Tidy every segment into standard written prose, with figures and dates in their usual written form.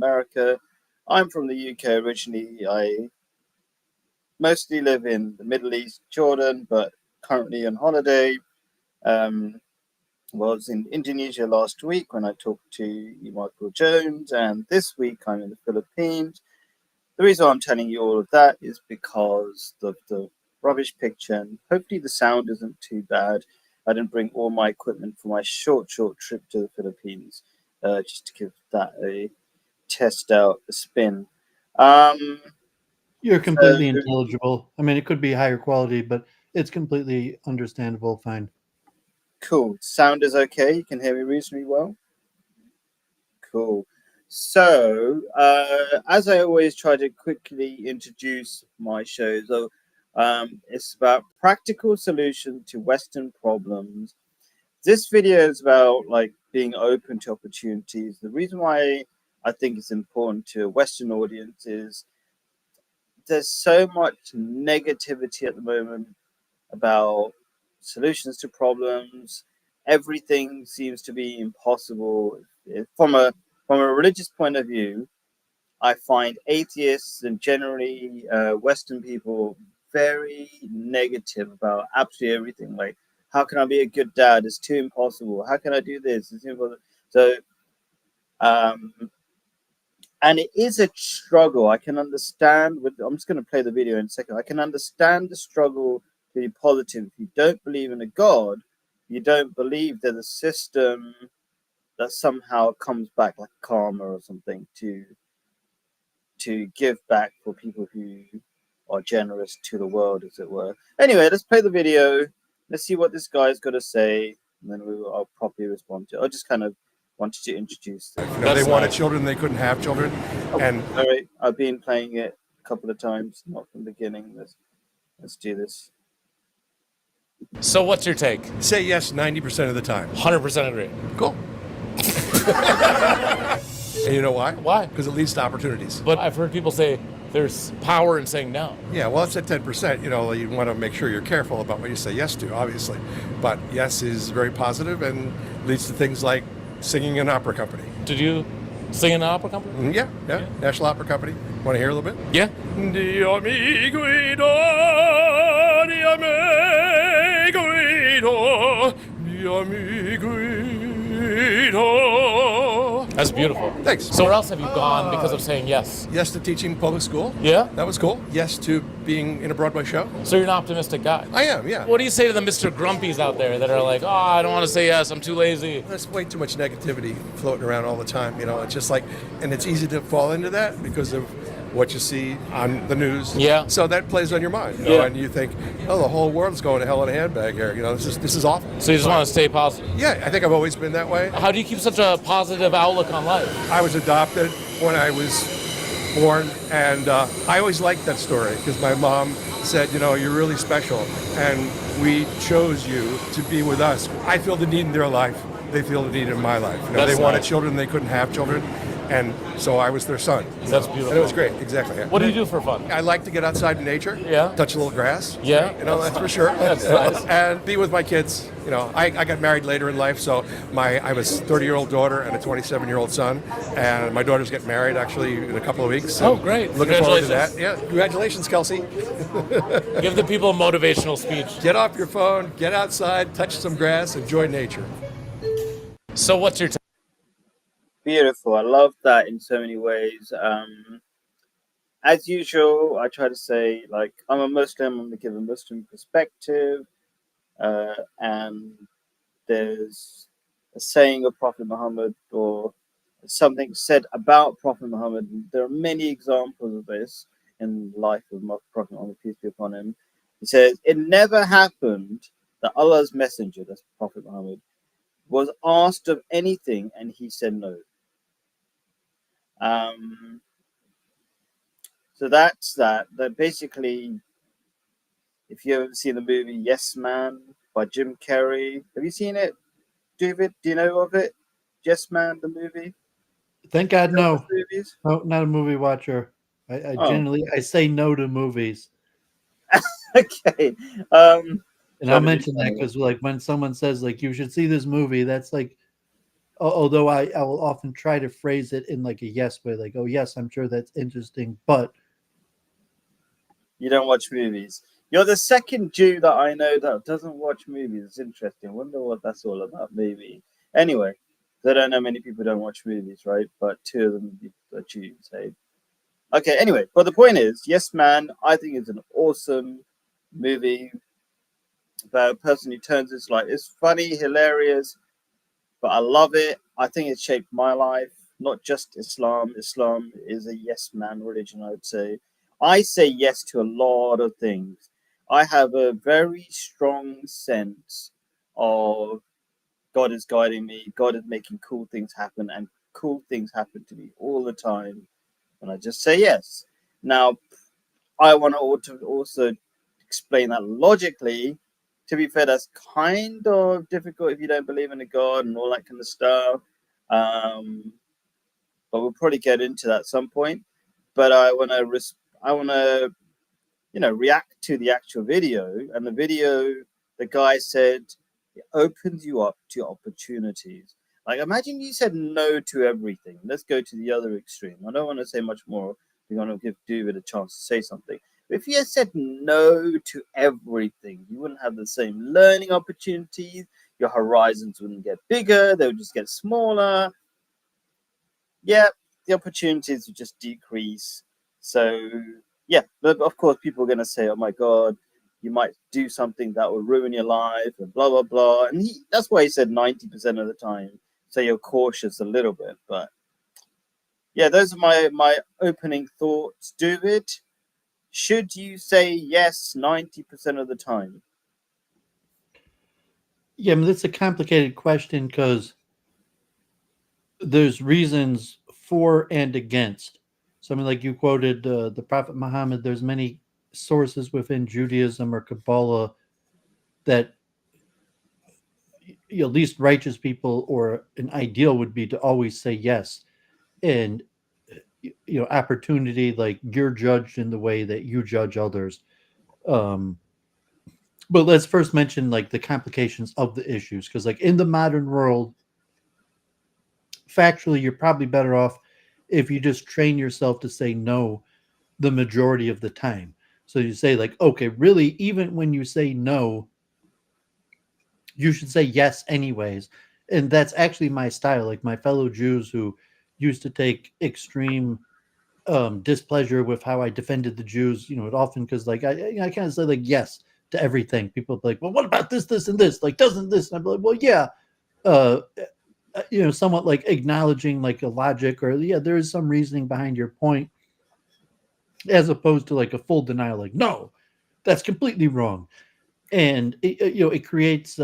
America. I'm from the UK originally. I mostly live in the Middle East, Jordan, but currently on holiday. Um, was in Indonesia last week when I talked to Michael Jones, and this week I'm in the Philippines. The reason I'm telling you all of that is because of the rubbish picture, and hopefully the sound isn't too bad. I didn't bring all my equipment for my short trip to the Philippines, just to give that a test out, a spin. Um, You're so completely intelligible. I mean, it could be higher quality, but it's completely understandable. Fine. cool. Sound is okay. You can hear me reasonably well. Cool. So, as I always try to quickly introduce my show, so it's about practical solutions to Western problems. This video is about like being open to opportunities. The reason why I think it's important to a Western audience is there's so much negativity at the moment about solutions to problems. Everything seems to be impossible. From a religious point of view, I find atheists and generally Western people very negative about absolutely everything. Like, how can I be a good dad? It's too impossible. How can I do this? It's impossible. So, um, and it is a struggle. I can understand. I'm just going to play the video in a second. I can understand the struggle to be positive. If you don't believe in a God, you don't believe there's a system that somehow comes back like karma or something to give back for people who are generous to the world, as it were. Anyway, let's play the video. Let's see what this guy's got to say, and then I'll properly respond to it. I just kind of wanted to introduce this. They wanted children, they couldn't have children. And sorry, I've been playing it a couple of times, not from the beginning. Let's do this. So what's your take? say yes 90% of the time. 100% agree. Cool. And you know why? Why? Because it leads to opportunities. But I've heard people say there's power in saying no. Yeah, well, it's at 10%. You know, you want to make sure you're careful about what you say yes to, obviously. But yes is very positive and leads to things like singing in an opera company. Did you sing in an opera company? Yeah. National Opera Company. Want to hear a little bit? Yeah. Dio mi guido, Dio mi guido, Dio mi guido. That's beautiful. Thanks. So where else have you gone because of saying yes? Yes to teaching public school. Yeah? That was cool. Yes to being in a Broadway show. So you're an optimistic guy. I am, yeah. What do you say to the Mr. Grumpies out there that are like, oh, I don't want to say yes, I'm too lazy? There's way too much negativity floating around all the time. You know, it's just like, and it's easy to fall into that because of what you see on the news. Yeah. So that plays on your mind. You know, and you think, oh, the whole world's going to hell in a handbag here. You know, this is awful. So you just want to stay positive? Yeah, I think I've always been that way. How do you keep such a positive outlook on life? I was adopted when I was born, and I always liked that story because my mom said, you know, you're really special, and we chose you to be with us. I feel the need in their life. They feel the need in my life. You know, they wanted children, they couldn't have children, and so I was their son. That's beautiful. And it was great, exactly. Yeah. What do you do for fun? I like to get outside in nature. Yeah. Touch a little grass. Yeah. You know, that's for sure. That's nice. And be with my kids. You know, I got married later in life, so I have a 30-year-old daughter and a 27-year-old son, and my daughter's getting married actually in a couple of weeks. Oh, great. Looking forward to that. Yeah. Congratulations, Kelsey. Give the people a motivational speech. Get off your phone, get outside, touch some grass, enjoy nature. So what's your take? Beautiful. I love that in so many ways. As usual, I try to say, like, I'm a Muslim, I'm going to give a Muslim perspective. And there's a saying of Prophet Muhammad or something said about Prophet Muhammad. There are many examples of this in the life of Prophet Muhammad, peace be upon him. He says, it never happened that Allah's messenger, that's Prophet Muhammad, was asked of anything and he said no. So that's that. That basically, if you ever seen the movie Yes Man by Jim Carrey, have you seen it, David? Do you know of it? Yes Man, the movie? Thank God, no. Movies? No, not a movie watcher. I generally I say no to movies. Okay. And I'll mention that because like when someone says like you should see this movie, that's like Although I will often try to phrase it in like a yes way, like, oh yes, I'm sure that's interesting, but You don't watch movies. You're the second Jew that I know that doesn't watch movies. It's interesting. I wonder what that's all about, maybe. Anyway, I don't know many people don't watch movies, right? But two of them are Jews, hey? Okay, anyway, but the point is, Yes Man, I think it's an awesome movie about a person who turns his life. It's funny, hilarious, but I love it. I think it shaped my life, not just Islam. Islam is a yes man religion, I would say. I say yes to a lot of things. I have a very strong sense of God is guiding me, God is making cool things happen, and cool things happen to me all the time. And I just say yes. Now, I want to also explain that logically. To be fair, that's kind of difficult if you don't believe in a God and all that kind of stuff. Um, but we'll probably get into that at some point. But I want to, react to the actual video. And the video, the guy said, it opens you up to opportunities. Like, imagine you said no to everything. Let's go to the other extreme. I don't want to say much more. We want to give David a chance to say something. But if you had said no to everything, you wouldn't have the same learning opportunities. Your horizons wouldn't get bigger. They would just get smaller. Yeah, the opportunities would just decrease. So, yeah, but of course, people are going to say, oh my God, you might do something that will ruin your life and blah, blah, blah. And that's why he said 90% of the time. So you're cautious a little bit. But yeah, those are my opening thoughts. David, should you say yes 90% of the time? yeah, I mean, that's a complicated question because there's reasons for and against. So, I mean, like you quoted the Prophet Muhammad, there's many sources within Judaism or Kabbalah that at least righteous people or an ideal would be to always say yes. And, opportunity, like you're judged in the way that you judge others. Um, but let's first mention like the complications of the issues because, like, in the modern world, factually, you're probably better off if you just train yourself to say no the majority of the time. So you say, like, okay, really, even when you say no, you should say yes anyways. And that's actually my style. Like my fellow Jews who used to take extreme displeasure with how I defended the Jews, it often because like I kind of say like yes to everything. People are like, well, what about this, and this? Like, doesn't this? And I'm like, well, yeah. Uh, somewhat like acknowledging like a logic or yeah, there is some reasoning behind your point, as opposed to like a full denial, like no, that's completely wrong, and it creates.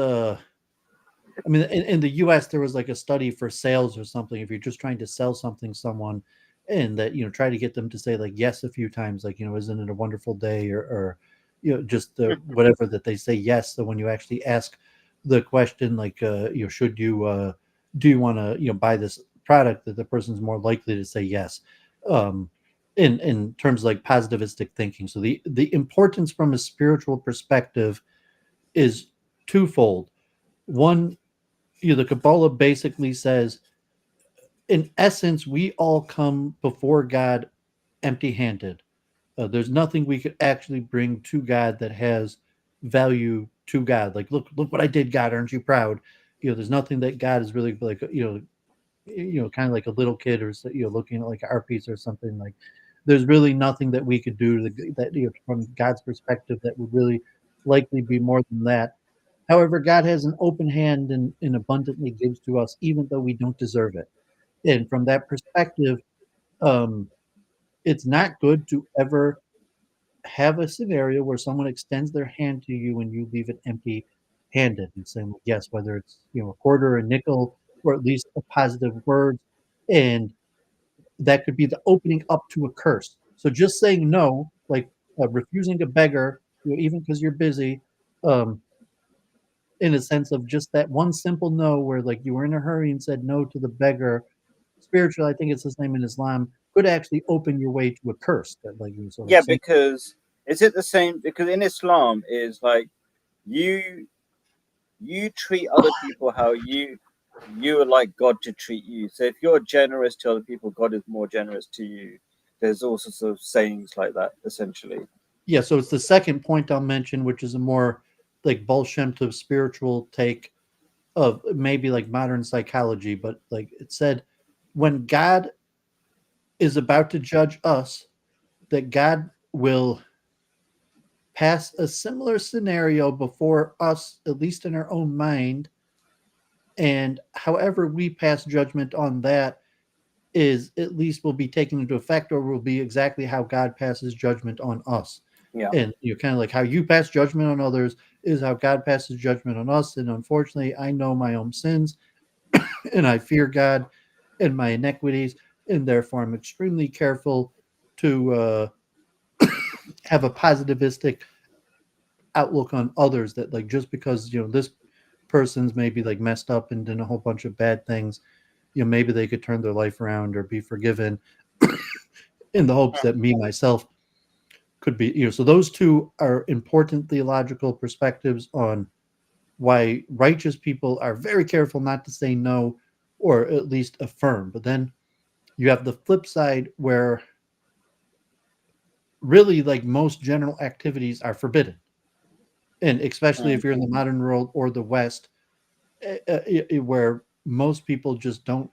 I mean, in the U.S. there was like a study for sales or something. If you're just trying to sell something someone, and that try to get them to say like yes a few times, like isn't it a wonderful day or just whatever that they say yes. So when you actually ask the question like should you do you want to buy this product, that the person's more likely to say yes. Um, in terms of like positivistic thinking. So the importance from a spiritual perspective is twofold. One, the Kabbalah basically says, in essence, we all come before God empty-handed. There's nothing we could actually bring to God that has value to God. Like, look what I did, God, aren't you proud? There's nothing that God is really like, kind of like a little kid or looking at like an art piece or something. Like, there's really nothing that we could do that from God's perspective that would really likely be more than that. However, God has an open hand and abundantly gives to us, even though we don't deserve it. And from that perspective, um, it's not good to ever have a scenario where someone extends their hand to you and you leave it empty handed and saying yes, whether it's a quarter, a nickel, or at least a positive word. And that could be the opening up to a curse. So just saying no, like refusing a beggar, even because you're busy, um, in a sense of just that one simple no, where like you were in a hurry and said no to the beggar. Spiritual, I think it's the same in Islam, could actually open your way to a curse that like you sort of Yeah, say. because is it the same? Because in Islam is like you treat other people how you you would like God to treat you. So if you're generous to other people, God is more generous to you. There's all sorts of sayings like that, essentially. Yeah, so it's the second point I'll mention, which is a more like Baal Shem Tov spiritual take of maybe like modern psychology, but like it said, when God is about to judge us, that God will pass a similar scenario before us, at least in our own mind. And however we pass judgment on that is at least will be taken into effect or will be exactly how God passes judgment on us. Yeah. And kind of like how you pass judgment on others is how God passes judgment on us. And unfortunately, I know my own sins and I fear God and my iniquities. And therefore, I'm extremely careful to have a positivistic outlook on others that like just because this person's maybe like messed up and done a whole bunch of bad things, maybe they could turn their life around or be forgiven in the hopes that me myself could be. So those two are important theological perspectives on why righteous people are very careful not to say no or at least affirm. But then you have the flip side where really like most general activities are forbidden. And especially if you're in the modern world or the West, where most people just don't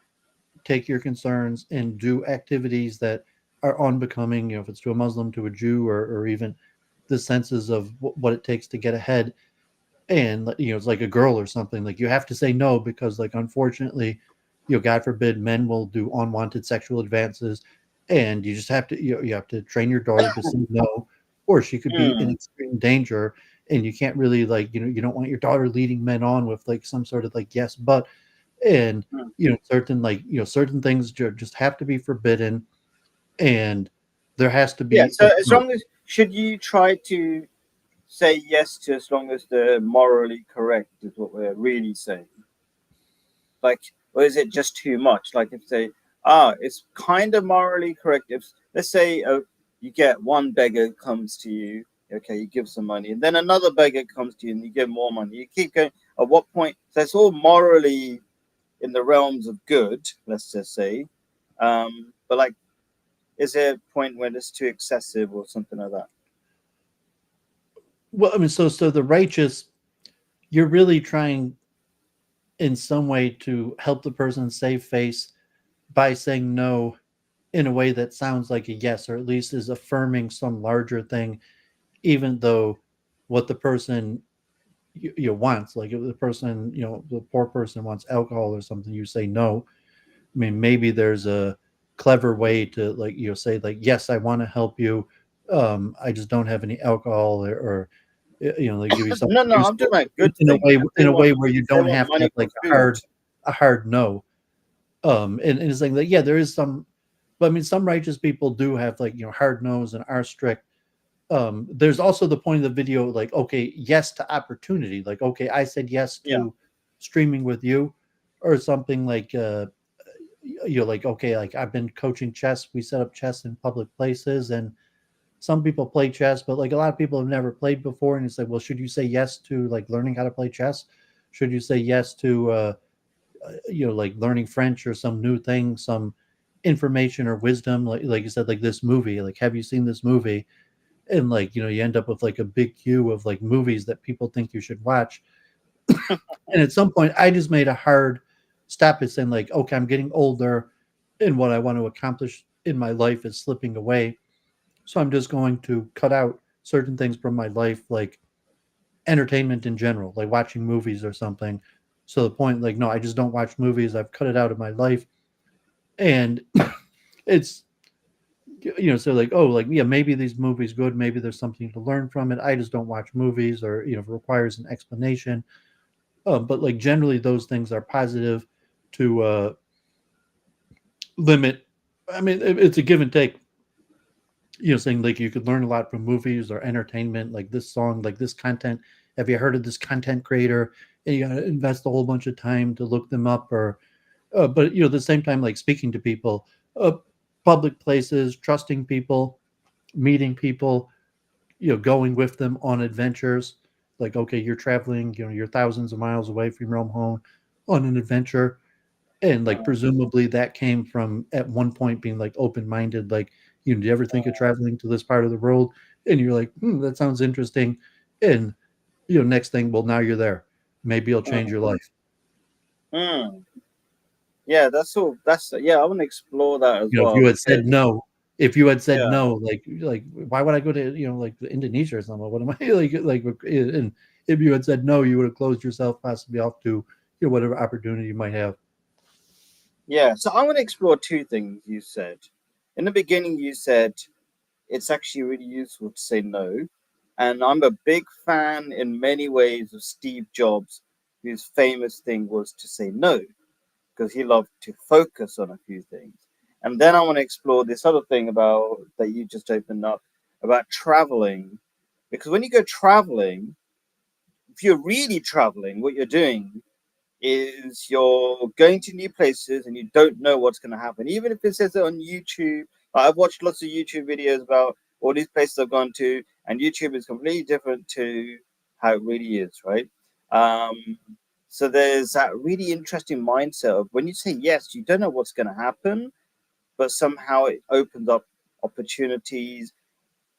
take your concerns and do activities that are unbecoming, if it's to a Muslim, to a Jew, or even the senses of what it takes to get ahead. And, it's like a girl or something, like you have to say no because like, unfortunately, God forbid men will do unwanted sexual advances and you just have to, you have to train your daughter to say no, or she could be in extreme danger. And you can't really like, you don't want your daughter leading men on with like some sort of like, yes, but, and, certain like, certain things just have to be forbidden. And there has to be. Yeah. So as long as, should you try to say yes to as long as they're morally correct is what we're really saying? Like, or is it just too much? Like if they, it's kind of morally correct. If let's say you get one beggar comes to you, okay, you give some money, and then another beggar comes to you and you give more money. You keep going. At what point? So it's all morally in the realms of good, let's just say. But like, is there a point when it's too excessive or something like that? Well, I mean, so the righteous, you're really trying in some way to help the person save face by saying no in a way that sounds like a yes, or at least is affirming some larger thing, even though what the person wants, like if the person, the poor person wants alcohol or something, you say no. I mean, maybe there's a clever way to like, say like, yes, I want to help you. I just don't have any alcohol or like give you something. No, I'm doing my good in thing. a way where you don't want have to money have for like food. a hard no. And it's like that. Yeah, there is some, but I mean, some righteous people do have like, hard no's and are strict. There's also the point of the video, like, okay, yes to opportunity. Like, okay, I said yes to streaming with you or something like, like, okay, like I've been coaching chess. We set up chess in public places and some people play chess, but like a lot of people have never played before. And it's like, well, should you say yes to like learning how to play chess? Should you say yes to, like learning French or some new thing, some information or wisdom? Like you said, like this movie, like, have you seen this movie? And like, you end up with like a big queue of like movies that people think you should watch. And at some point I just made a hard stop at saying like, okay, I'm getting older and what I want to accomplish in my life is slipping away. So I'm just going to cut out certain things from my life, like entertainment in general, like watching movies or something. So the point, like, no, I just don't watch movies. I've cut it out of my life. And it's, so like, oh, like, yeah, maybe these movies good. Maybe there's something to learn from it. I just don't watch movies or, if it requires an explanation. But like generally those things are positive to limit. I mean, it's a give and take. Saying like you could learn a lot from movies or entertainment, like this song, like this content. Have you heard of this content creator? And you got to invest a whole bunch of time to look them up, or, but at the same time, like speaking to people, public places, trusting people, meeting people, going with them on adventures. Like, okay, you're traveling, you're thousands of miles away from your home. on an adventure, and like presumably that came from at one point being like open-minded, like, you know, do you ever think of traveling to this part of the world? And you're like, that sounds interesting. And you know, next thing, well, now you're there. Maybe it'll change your life. Mm. Yeah, that's all. Yeah. I want to explore that as You know, if well you had said because no, if you had said yeah, no, like why would I go to, you know, like Indonesia or something? What am I like? And if you had said no, you would have closed yourself possibly off to, you know, whatever opportunity you might have. yeah. So I want to explore two things you said. In the beginning, you said it's actually really useful to say no. And I'm a big fan in many ways of Steve Jobs, whose famous thing was to say no, because he loved to focus on a few things. And then I want to explore this other thing about that you just opened up about traveling. Because when you go traveling, if you're really traveling, what you're doing is you're going to new places and you don't know what's going to happen. Even if it says it on YouTube, I've watched lots of YouTube videos about all these places I've gone to, and YouTube is completely different to how it really is, right? Um, so there's that really interesting mindset of when you say yes, you don't know what's going to happen, but somehow it opens up opportunities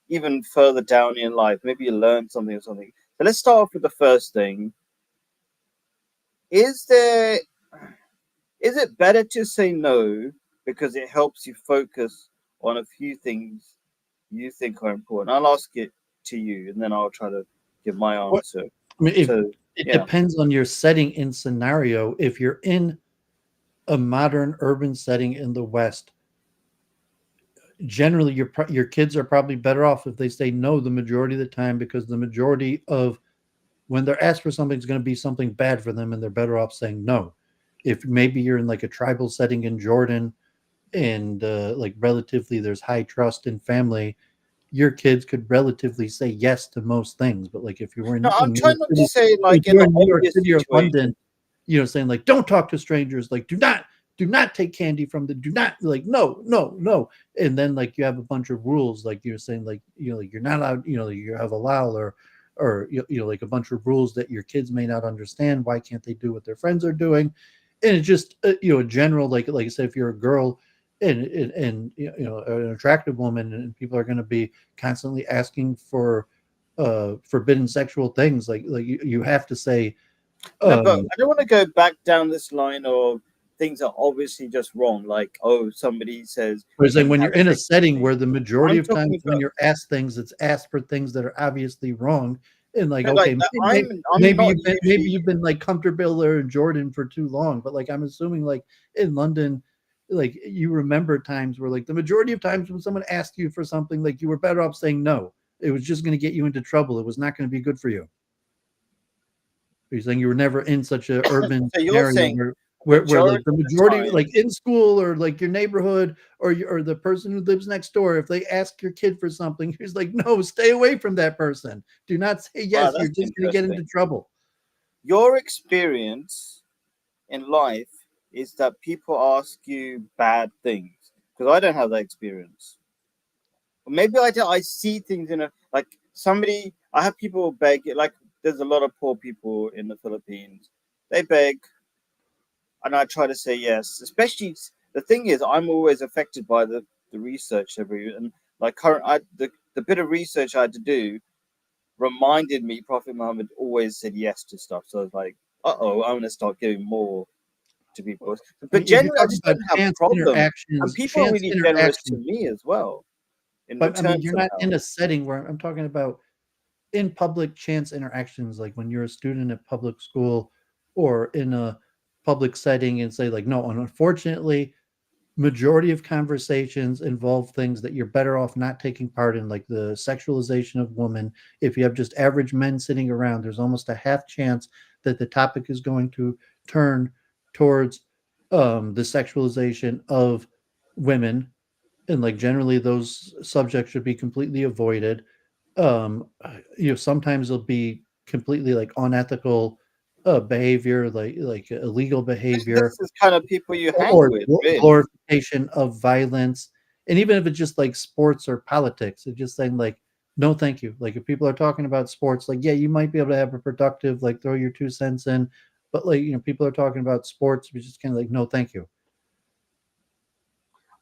even further down in life. Maybe you learn something or something. So let's start off with the first thing. Is there Is it better to say no because it helps you focus on a few things you think are important? I'll ask it to you and then I'll try to give my What answer. I mean, So, it yeah. depends on your setting and scenario. If you're in a modern urban setting in the West, generally your kids are probably better off if they say no the majority of the time, because the majority of when they're asked for something, it's going to be something bad for them, and they're better off saying no. If maybe you're in like a tribal setting in Jordan, and like relatively there's high trust in family, your kids could relatively say yes to most things. But like if you were No, I'm in New York trying not to City, say if like in you're the in New York obvious City or situation. London, you know, saying like don't talk to strangers, like do not take candy from the do not, like no, and then like you have a bunch of rules, like you're saying, like, you know, like you're not allowed, you know, you have a halal or you know, like a bunch of rules that your kids may not understand. Why can't they do what their friends are doing? And it's just you know, general, like I said, if you're a girl and you know, an attractive woman, and people are going to be constantly asking for forbidden sexual things, like you have to say No, but um I don't want to go back down this line of things are obviously just wrong. like, oh, somebody says Or you saying can when have you're in a sex with setting me. where the majority I'm of times talking when about you're asked things, it's asked for things that are obviously wrong, and like, no, like okay, that. I'm not maybe usually you've been like comfortable there in Jordan for too long, but like I'm assuming like in London, like you remember times where like the majority of times when someone asked you for something, like you were better off saying no. It was just going to get you into trouble. It was not going to be good for you. You're saying you were never in such a urban so you're scenario saying where like majority the of the majority, time. like in school or like your neighborhood or the person who lives next door, if they ask your kid for something, he's like, no, stay away from that person. Do not say Wow, yes. You're that's just going to get into interesting. trouble. Your experience in life is that people ask you bad things because I don't have that experience. Or maybe I do. I see things in a like somebody. I have people beg. Like there's a lot of poor people in the Philippines. They beg, and I try to say yes. Especially the thing is, I'm always affected by the research every and like the bit of research I had to do reminded me Prophet Muhammad always said yes to stuff. So I was like, I'm gonna start giving more to people. I But mean, if you're generally, I talking just about don't have problems, and people are chance really generous to interactions, me as well in but I mean, return you're not somehow. in a setting where I'm talking about in public chance interactions, like when you're a student at public school or in a public setting and say like, no, and unfortunately, majority of conversations involve things that you're better off not taking part in, like the sexualization of women. If you have just average men sitting around, there's almost a half chance that the topic is going to turn towards the sexualization of women, and like generally those subjects should be completely avoided. You know, sometimes it'll be completely like unethical behavior, like illegal behavior, This is kind of people you hang or with, really. glorification of violence. And even if it's just like sports or politics, it's just saying like, no, thank you. Like if people are talking about sports, like, yeah, you might be able to have a productive, like throw your 2 cents in, But like, people are talking about sports, we just kind of like, no, thank you.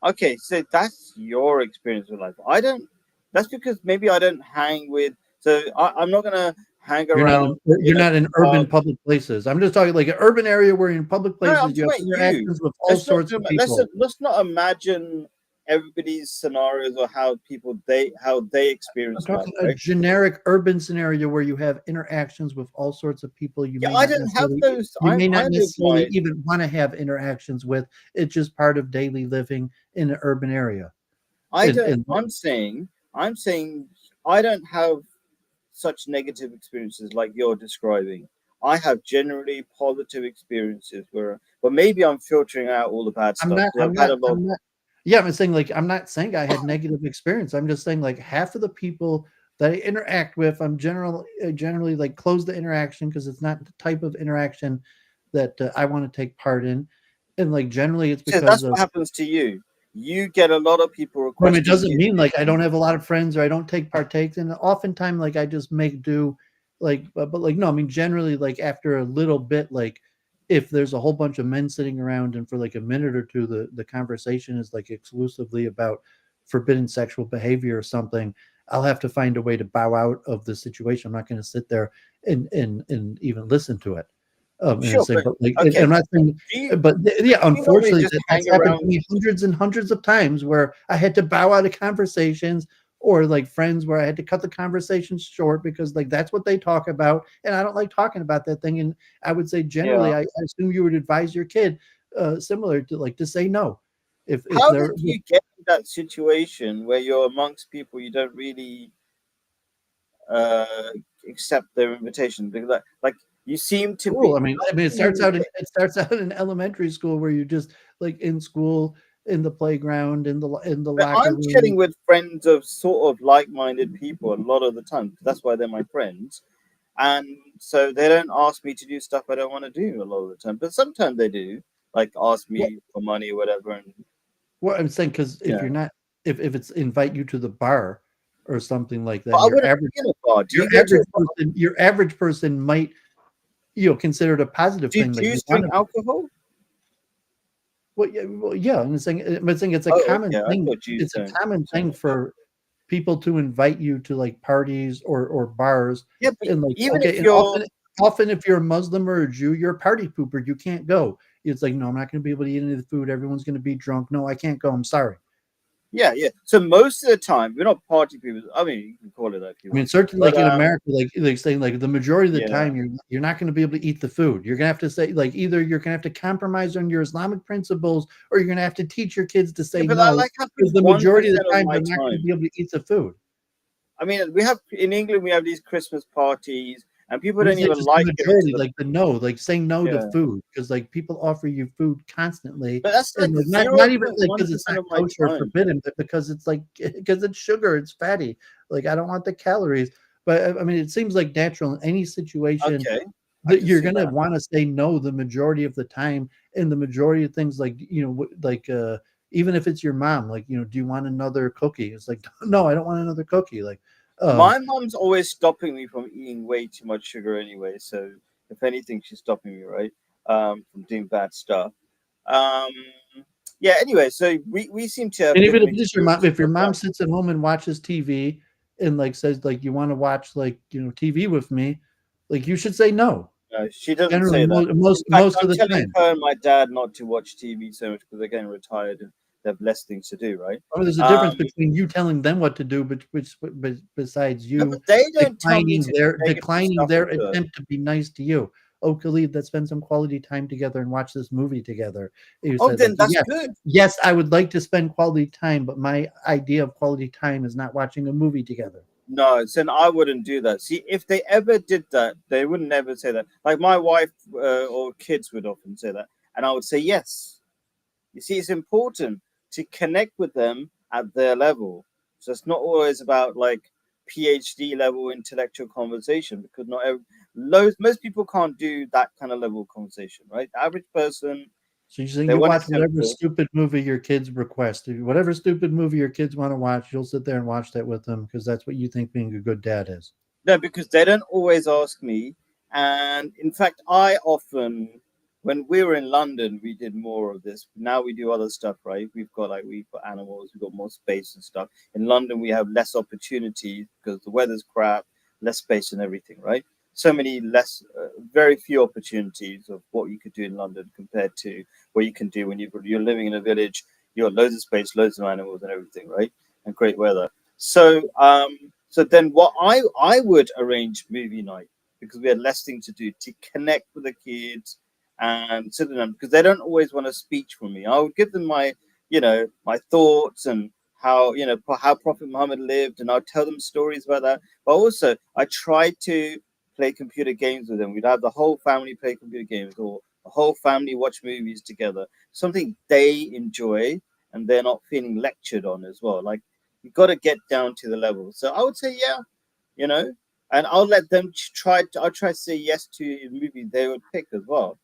Okay, so that's your experience with life. I don't. That's because maybe I don't hang with. So I'm not gonna hang You're not around in, in you're a not in urban public places. I'm just talking like an urban area where in public No, I'm places you talking have about you. interactions with all sorts of people. Let's not imagine everybody's scenarios or how they I'm experience life, talking a right? generic urban scenario where you have interactions with all sorts of people Yeah, I don't have those. you may I not live necessarily my. even want to have interactions with. It's just part of daily living in an urban area. I And, don't. and I'm saying I don't have such negative experiences like you're describing. I have generally positive experiences but maybe I'm filtering out all the bad I'm stuff not, because I've had a lot. I'm not, yeah, I'm saying like, I'm not saying I had negative experience. I'm just saying like half of the people that I interact with, I'm generally like close the interaction because it's not the type of interaction that I want to take part in. And like generally it's So because that's of, what happens to you. You get a lot of people it requesting doesn't you mean to do like I don't things. have a lot of friends or I don't take partakes. And oftentimes like I just make do like, but like, no, I mean, generally like after a little bit, like if there's a whole bunch of men sitting around and for like a minute or two, the conversation is like exclusively about forbidden sexual behavior or something, I'll have to find a way to bow out of the situation. I'm not going to sit there and even listen to it. And Sure, say, but but like, okay. I'm not saying, but yeah, Do you normally unfortunately, just that's hang happened to around? me hundreds and hundreds of times where I had to bow out of conversations or like friends where I had to cut the conversation short because like that's what they talk about, and I don't like talking about that thing. And I would say Yeah. generally, I assume you would advise your kid similar to like to say no if How did they're you get in that situation where you're amongst people you don't really uh, accept their invitation? Because like you seem to cool. be. I mean, it starts out in elementary school where you just like in school, in the playground, in the But locker I'm room. chilling with friends of sort of like-minded people a lot of the time. That's why they're my friends, and so they don't ask me to do stuff I don't want to do a lot of the time. But sometimes they do, like ask me for money or whatever. And Well, I'm saying because if yeah, you're not, if it's invite you to the bar or something like but that, I wouldn't be in a bar. Do you go to a bar? your average person might consider it a positive Do thing. Like you Jews want drink to, alcohol? well, yeah. I'm saying it's a Oh, common okay. I thing. thought Jews It's a don't common so thing much. for people to invite you to like parties or bars, Yeah, but and like even okay, if and you're often if you're a Muslim or a Jew, you're a party pooper. You can't go. It's like no, I'm not going to be able to eat any of the food. Everyone's going to be drunk. No, I can't go. I'm sorry. yeah. So most of the time, we're not party people. I mean, you can call it that if you I mean, want, certainly, but like in America, like saying, like the majority of the yeah. time, you're not going to be able to eat the food. You're gonna have to say, like, either you're gonna have to compromise on your Islamic principles, or you're gonna have to teach your kids to Yeah, say but that no, like because happens the majority of 1% the of time my they're not going to time. be able to eat the food. I mean, we have in England we have these Christmas parties, and people I'm don't just saying, even just the like going to majority, the like the no, like saying no to yeah. food, because like people offer you food constantly, But that's like and like not zero even point like one because it's percent not of my kosher or time. forbidden, but because it's like because it's sugar, it's fatty. Like I don't want the calories. But I mean, it seems like natural in any situation Okay, I that can you're see gonna that. want to say no the majority of the time, and the majority of things like like even if it's your mom, like do you want another cookie? It's like no, I don't want another cookie. Like um My mom's always stopping me from eating way too much sugar anyway. So if anything, she's stopping me, right? From doing bad stuff. Um, yeah. Anyway, so we seem to have and even if different it is your mom, experiences. if your mom sits at home and watches TV and like says like you want to watch like TV with me, like you should say no. She doesn't Generally, say that. In fact, most of I'm the telling time. her and my dad not to watch TV so much because they're getting retired and they have less things to do, right? I mean, there's a difference Um, between you telling them what to do, but besides no, but you they don't tell me to do negative declining stuff their either. attempt to be nice to you. Oh, Khalid, let's spend some quality time together and watch this movie together. You Oh, said like, then that's good. yes, I would like to spend quality time, but my idea of quality time is not watching a movie together. No, then I wouldn't do that. See, if they ever did that, they would never say that. Like my wife or kids would often say that, and I would say yes. You see, it's important to connect with them at their level. So it's not always about like PhD level intellectual conversation because most people can't do that kind of level of conversation, right? The average person, So you're saying they you want it watch whatever simple. stupid movie your kids request, whatever stupid movie your kids want to watch, you'll sit there and watch that with them because that's what you think being a good dad is. No, because they don't always ask me, And in fact, I often, when we were in London, we did more of this. Now we do other stuff, right? We've got animals, we've got more space and stuff. In London, we have less opportunities because the weather's crap, less space and everything, right? So many less, very few opportunities of what you could do in London compared to what you can do when you're living in a village. You got loads of space, loads of animals and everything, right? And great weather. So then what I would arrange movie night because we had less things to do to connect with the kids and sit with them because they don't always want a speech from me. I would give them my thoughts and how Prophet Muhammad lived, and I'll tell them stories about that. But also I tried to play computer games with them. We'd have the whole family play computer games or the whole family watch movies together. Something they enjoy and they're not feeling lectured on as well. Like you've got to get down to the level. So I would say, yeah, you know, and I'll let them I'll try to say yes to a movie they would pick as well.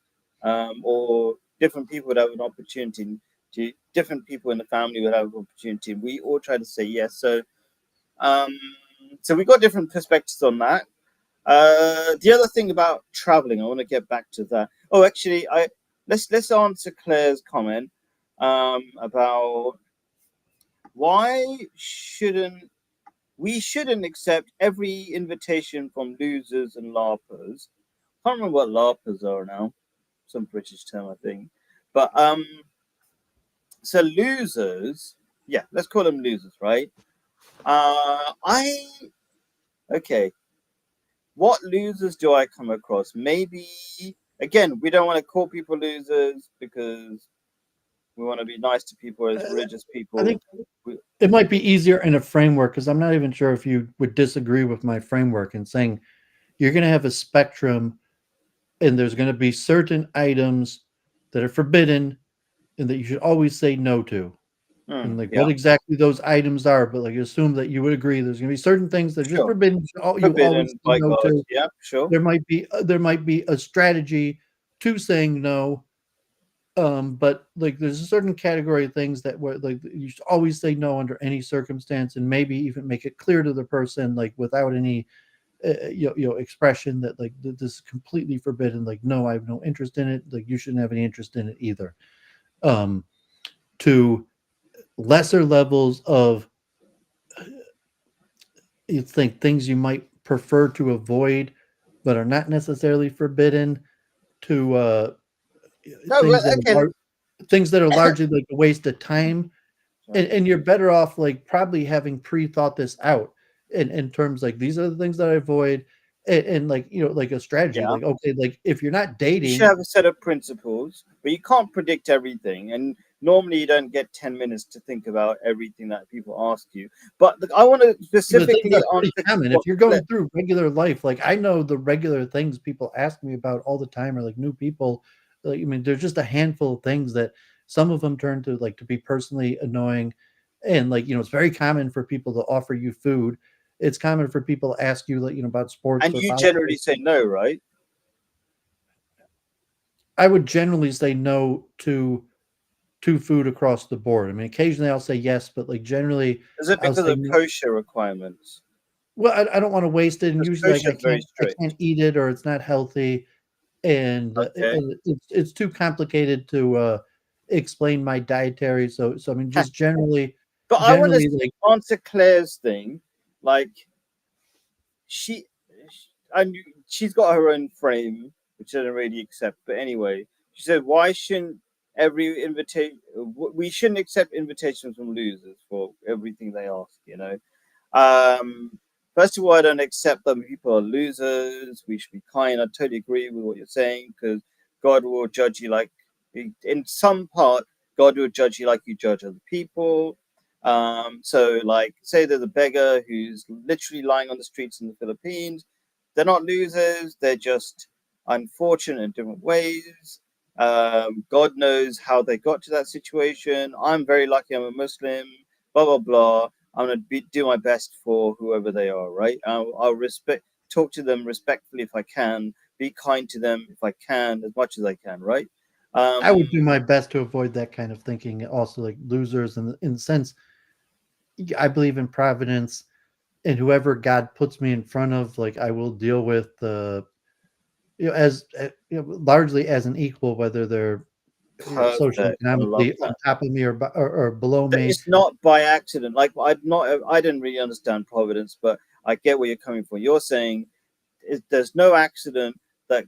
Or different people would have an opportunity different people in the family would have an opportunity. We all try to say yes. So we got different perspectives on that. The other thing about traveling, I want to get back to that. Oh, actually, let's answer Claire's comment about why we shouldn't accept every invitation from losers and larpers. I can't remember what larpers are now, some British term, I think. But so losers, yeah, let's call them losers, right? Okay. What losers do I come across? Maybe again, we don't want to call people losers because we want to be nice to people as religious people. I think it might be easier in a framework because I'm not even sure if you would disagree with my framework in saying you're going to have a spectrum and there's going to be certain items that are forbidden and that you should always say no to. And like yeah. what exactly those items are, but like assume that you would agree there's going to be certain things that are just forbidden. You always say no to. Yeah, sure. There might be a strategy to saying no, but like there's a certain category of things that were like you should always say no under any circumstance, and maybe even make it clear to the person like without any expression that like this is completely forbidden. Like no, I have no interest in it. Like you shouldn't have any interest in it either. To lesser levels of you think things you might prefer to avoid but are not necessarily forbidden to things that are largely like a waste of time and you're better off like probably having pre-thought this out in terms like these are the things that I avoid and like like a strategy like okay like if you're not dating you should have a set of principles but you can't predict everything and normally you don't get 10 minutes to think about everything that people ask you but I want to specifically common. If you're going through regular life like I know the regular things people ask me about all the time are like new people like I mean there's just a handful of things that some of them turn to like to be personally annoying and like it's very common for people to offer you food. It's common for people to ask you like about sports and you generally say no, right? I would generally say no to food across the board. I mean, occasionally I'll say yes, but like generally, is it because of kosher requirements? Well, I don't want to waste it, and usually like, I can't eat it or it's not healthy, and it's too complicated to explain my dietary. So I mean, just generally. But I want to answer Claire's thing, like she's got her own frame, which I don't really accept. But anyway, she said, why shouldn't we shouldn't accept invitations from losers for everything they ask, First of all, I don't accept that people are losers. We should be kind. I totally agree with what you're saying because God will judge you like, in some part, God will judge you like you judge other people. So like, say there's a beggar who's literally lying on the streets in the Philippines. They're not losers. They're just unfortunate in different ways. God knows how they got to that situation. I'm very lucky. I'm a Muslim. Blah blah blah. I'm gonna do my best for whoever they are. Right. I'll talk to them respectfully if I can. Be kind to them if I can, as much as I can. Right. I would do my best to avoid that kind of thinking. Also, like losers, in the sense, I believe in providence, and whoever God puts me in front of, like I will deal with as largely as an equal, whether they're Perfect. I love socioeconomically on that. top of me or below me. It's not by accident. Like I didn't really understand providence, but I get where you're coming from. You're saying there's no accident that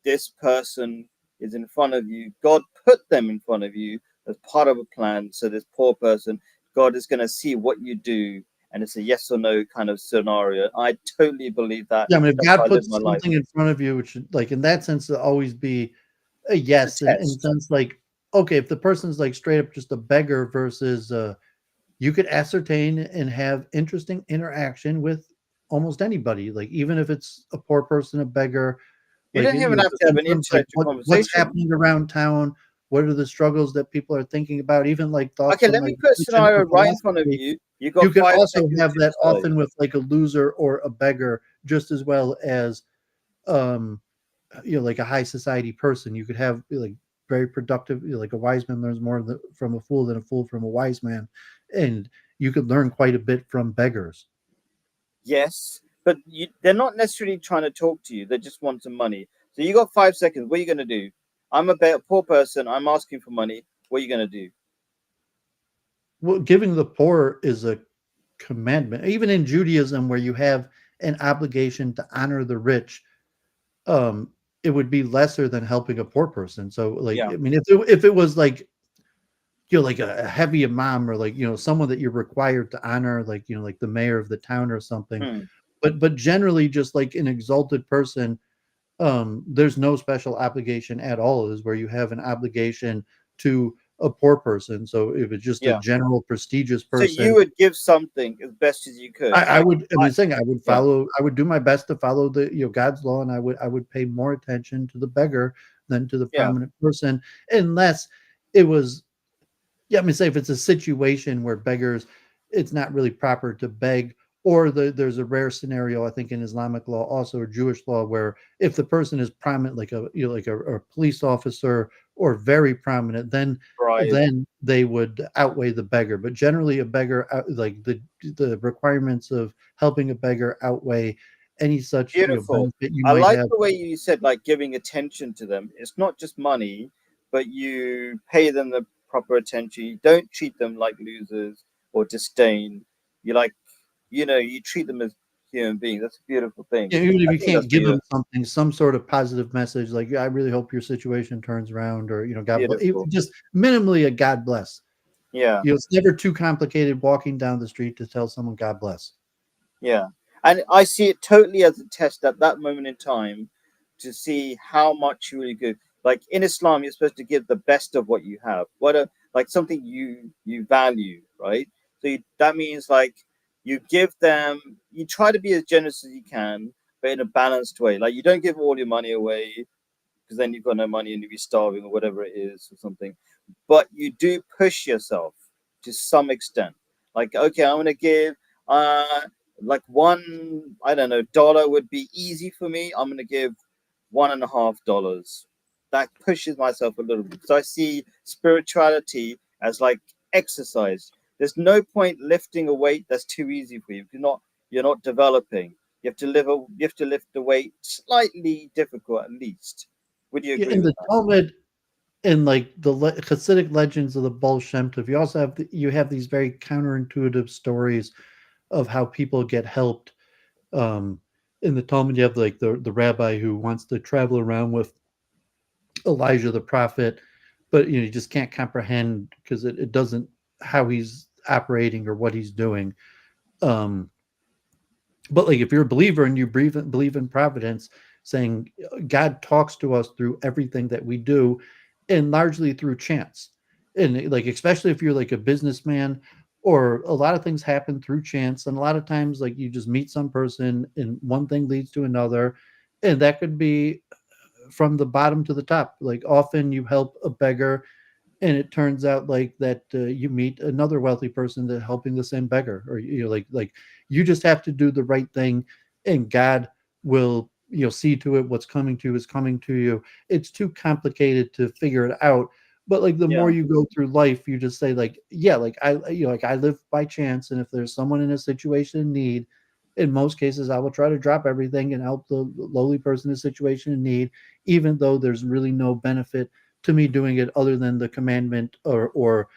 this person is in front of you. God put them in front of you as part of a plan. So this poor person, God is going to see what you do, and it's a yes or no kind of scenario. I totally believe that. Yeah, I mean, if That's how God I live puts my life. something in front of you, which should, like in that sense, to always be a yes, It's a in test. sense like okay, if the person's like straight up just a beggar versus you could ascertain and have interesting interaction with almost anybody, like even if it's a poor person, a beggar, You like don't even have just to have in an terms like intellectual what's conversation. happening around town, what are the struggles that people are thinking about, even like thoughts Okay, on let like me put a religion scenario or right in front of philosophy. you. You You got could five also seconds have to that decide. often with like a loser or a beggar, just as well as um like a high society person. You could have like very productive, like a wise man learns more from a fool than a fool from a wise man, and you could learn quite a bit from beggars. Yes, but they're not necessarily trying to talk to you. They just want some money. So you got 5 seconds. What are you going to do? I'm a poor person. I'm asking for money. What are you going to do? Well, giving the poor is a commandment, even in Judaism, where you have an obligation to honor the rich. um it would be lesser than helping a poor person. So like, Yeah. I mean, if it was like like a heavy imam, or like someone that you're required to honor, like like the mayor of the town or something. Hmm. But generally, just like an exalted person, there's no special obligation at all. Is where you have an obligation to a poor person. So if it's just a Yeah. general prestigious So you person, would give something as best as you could. I Like, would. I I, mean, saying I would yeah, follow. I would do my best to follow the God's law, and I would pay more attention to the beggar than to the yeah, prominent person, unless it was. Yeah, I mean, say if it's a situation where beggars, it's not really proper to beg, or there's a rare scenario, I think, in Islamic law, also or Jewish law, where if the person is prominent, like a police officer or very prominent, right. then they would outweigh the beggar. But generally, a beggar, like the requirements of helping a beggar outweigh any such Beautiful. benefit you I might like have. the way you said, like, giving attention to them. It's not just money, but you pay them the proper attention. You don't treat them like losers or disdain. You like, you treat them as human beings. That's a beautiful thing. Yeah, even if I you think that's can't what give you're them something, some sort of positive message, like, "Yeah, I really hope your situation turns around," or, "God bless," beautiful. just minimally a "God bless." Yeah. It's never too complicated walking down the street to tell someone "God bless." Yeah. And I see it totally as a test at that moment in time to see how much you really give. Like in Islam, you're supposed to give the best of what you have. Like something you value, right? So that means like you give them, you try to be as generous as you can, but in a balanced way. Like you don't give all your money away because then you've got no money and you'll be starving or whatever it is or something. But you do push yourself to some extent. Like, okay, I'm gonna give uh like one, I don't know, dollar would be easy for me. I'm gonna give $1.50. That pushes myself a little bit. So I see spirituality as like exercise. There's no point lifting a weight that's too easy for you. You're not developing. You have to lift the weight slightly difficult at least. Would you Yeah, agree in with the that? Talmud and, like, the Hasidic legends of the Baal Shem Tov, you also have these very counterintuitive stories of how people get helped. Um, in the Talmud, you have, like, the rabbi who wants to travel around with Elijah the prophet, but you just can't comprehend because it doesn't how he's operating or what he's doing. Um, but like if you're a believer and you believe in providence, saying God talks to us through everything that we do, and largely through chance, and like especially if you're like a businessman, or a lot of things happen through chance, and a lot of times like you just meet some person and one thing leads to another, and that could be from the bottom to the top. Like often you help a beggar, and it turns out like that you meet another wealthy person that helping the same beggar, or like you just have to do the right thing, and God will see to it what's coming to you is coming to you. It's too complicated to figure it out. But like the more Yeah. you go through life, you just say like, yeah, like I like I live by chance, and if there's someone in a situation in need, in most cases, I will try to drop everything and help the lowly person in a situation in need, even though there's really no benefit to me doing it other than the commandment or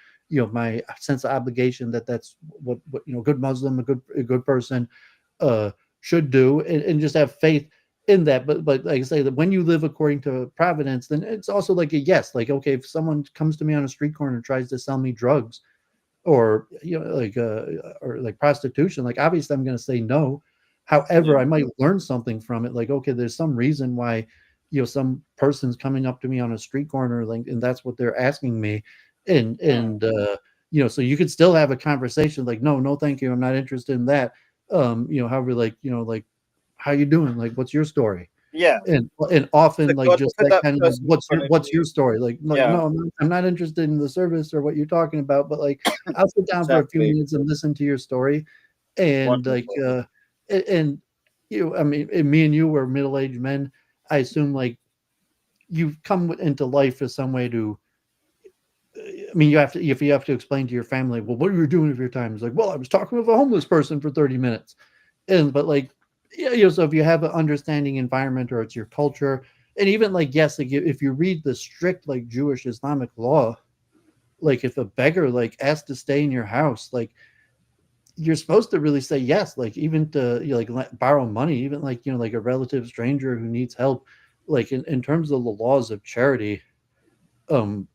my sense of obligation that's what good Muslim, a good person uh should do, and just have faith in that. But like I say, that when you live according to providence, then it's also like a yes. Like, okay, if someone comes to me on a street corner and tries to sell me drugs or or like prostitution, like obviously I'm going to say no. However, Yeah. I might learn something from it. Like, okay, there's some reason why some person's coming up to me on a street corner, like, and that's what they're asking me, and so you could still have a conversation like, no, thank you, I'm not interested in that. However, like how you doing, like what's your story, Yeah. and often So like God just put that that kind of person in front of what's you. your story, like Yeah. no, I'm not interested in the service or what you're talking about, but like I'll sit down for a few Exactly. minutes and listen to your story, and like Wonderful. and I mean, and me and you were middle-aged men. I assume like you've come into life as some way to. I mean, if you have to explain to your family, well, what are you doing with your time? It's like, well, I was talking with a homeless person for 30 minutes, but like, yeah, so if you have an understanding environment or it's your culture, and even like, yes, like if you read the strict like Jewish Islamic law, like if a beggar like asks to stay in your house, like you're supposed to really say yes, like even to borrow money, even like like a relative stranger who needs help, like in terms of the laws of charity, um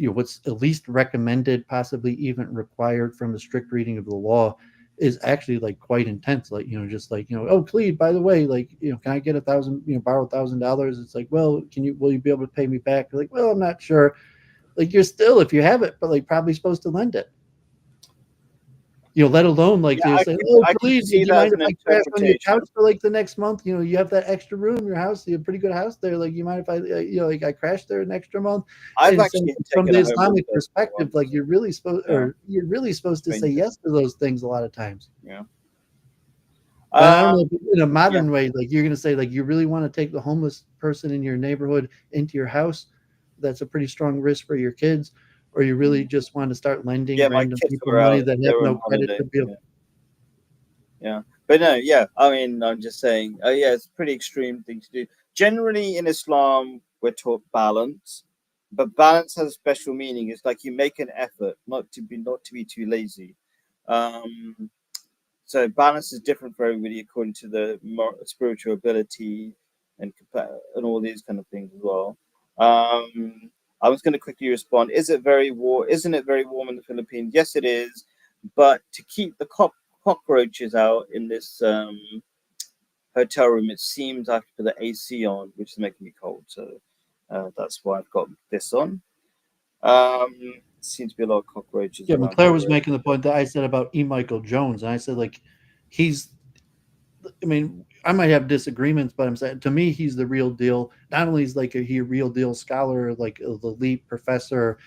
what's at least recommended, possibly even required from a strict reading of the law, is actually like quite intense. Like just like oh, Cleve, by the way, like can I get borrow $1,000? It's like, well, will you be able to pay me back? Like, well, I'm not sure. Like, you're still, if you have it, but like probably supposed to lend it. Let alone like Yeah, I say, could oh, I could please, do see you that as mind an if I crash on your interpretation. couch for like the next month? You have that extra room in your house. You have a pretty good house there. Like, you mind if I, like I crashed there an extra month? I've And so actually from taken the a homeless Islamic person perspective, like once. Yeah, you're really supposed to say stranger. yes to those things a lot of times. Yeah. But I don't Um. know, if in a Yeah. modern way, like you're going to say, like you really want to take the homeless person in your neighborhood into your house. That's a pretty strong risk for your kids. Or you really just want to start lending Yeah. My random kids people were money out. that They have were no on credit holiday. to be able. Yeah. Yeah. But no. Yeah. I mean, I'm just saying. Yeah, it's a pretty extreme thing to do. Generally, in Islam, we're taught balance, but balance has a special meaning. It's like you make an effort not to be too lazy. Um. So balance is different for everybody according to the spiritual ability and all these kind of things as well. I was going to quickly respond. Isn't it very warm in the Philippines? Yes, it is. But to keep the cockroaches out in this hotel room, it seems I have to put the AC on, which is making me cold. So that's why I've got this on. Seems to be a lot of cockroaches Yeah, but around Claire was here. making the point that I said about E. Michael Jones, and I said like he's. I mean, I might have disagreements, but I'm saying to me he's the real deal. Not only is like he a real deal scholar, like the elite professor,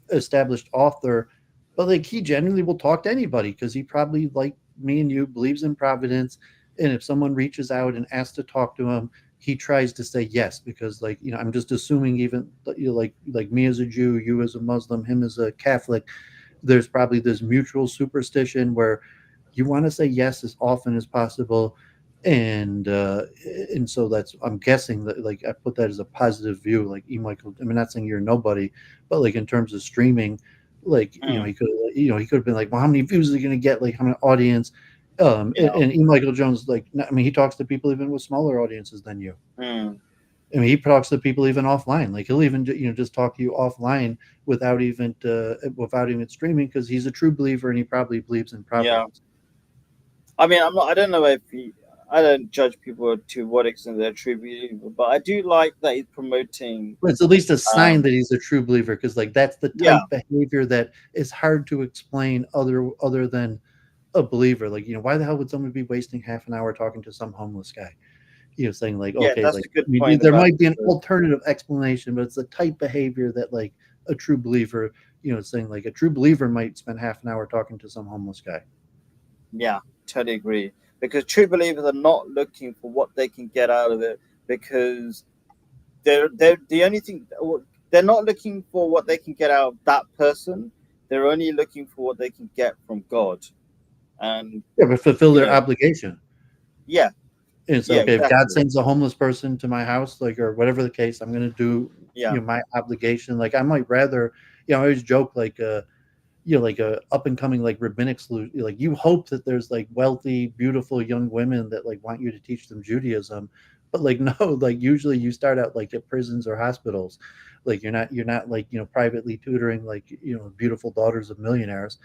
established author, but like he genuinely will talk to anybody because he probably, like me and you, believes in providence. And if someone reaches out and asks to talk to him, he tries to say yes because, like, I'm just assuming, even like me as a Jew, you as a Muslim, him as a Catholic, there's probably this mutual superstition where you want to say yes as often as possible. And so that's, I'm guessing that, like, I put that as a positive view, like E. Michael. I mean, not saying you're nobody, but like in terms of streaming, like Hmm. he could have been like, well, how many views are you going to get, like how many audience, Yeah. and E. Michael Jones, like, I mean, he talks to people even with smaller audiences than you. Hmm. I mean, he talks to people even offline. Like he'll even just talk to you offline without even streaming, because he's a true believer and he probably believes in Yeah. providence. I mean, I don't know if I don't judge people to what extent they're true believer, but I do like that he's promoting. But it's at least a sign Um, that he's a true believer, because like that's the yeah, type behavior that is hard to explain other than a believer. Like, why the hell would someone be wasting half an hour talking to some homeless guy? Saying like, yeah, okay, that's like, a good I mean, point there about might be an the, alternative explanation, but it's the type behavior that like a true believer, saying like a true believer might spend half an hour talking to some homeless guy. yeah, totally agree. Because true believers are not looking for what they can get out of it, because they're the only thing, they're not looking for what they can get out of that person. They're only looking for what they can get from God, and Yeah, but fulfill you their know, obligation. Yeah, And so, yeah, okay, if God exactly. sends a homeless person to my house, like, or whatever the case, I'm going to do, Yeah. my obligation. Like, I might rather, I always joke, like, like a up and coming like rabbinic solution. Like, you hope that there's like wealthy, beautiful young women that like want you to teach them Judaism, but like no, like usually you start out like at prisons or hospitals. Like you're not like privately tutoring like beautiful daughters of millionaires,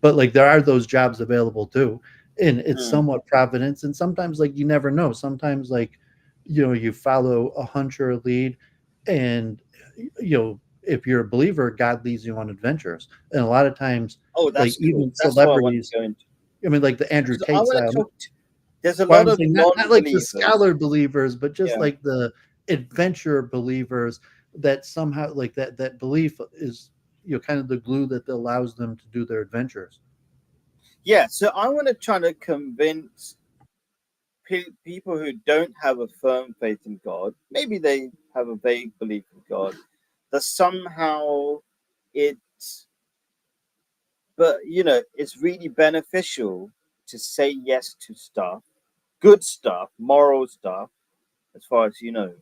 but like there are those jobs available too, and it's Mm. somewhat providence, and sometimes like you never know. Sometimes like you follow a hunch or a lead, and if you're a believer, God leads you on adventures. And a lot of times, Oh, like that's cool. even That's what I want celebrities, to go into. I mean, like the Andrew So I Tate want style. to talk. There's a Well, lot I'm of saying not like the non-believers. scholar believers, but just Yeah. like the adventure believers that somehow like that belief is kind of the glue that allows them to do their adventures. Yeah. So I want to try to convince people who don't have a firm faith in God, maybe they have a vague belief in God, that somehow it's, but it's really beneficial to say yes to stuff, good stuff, moral stuff, as far as you know.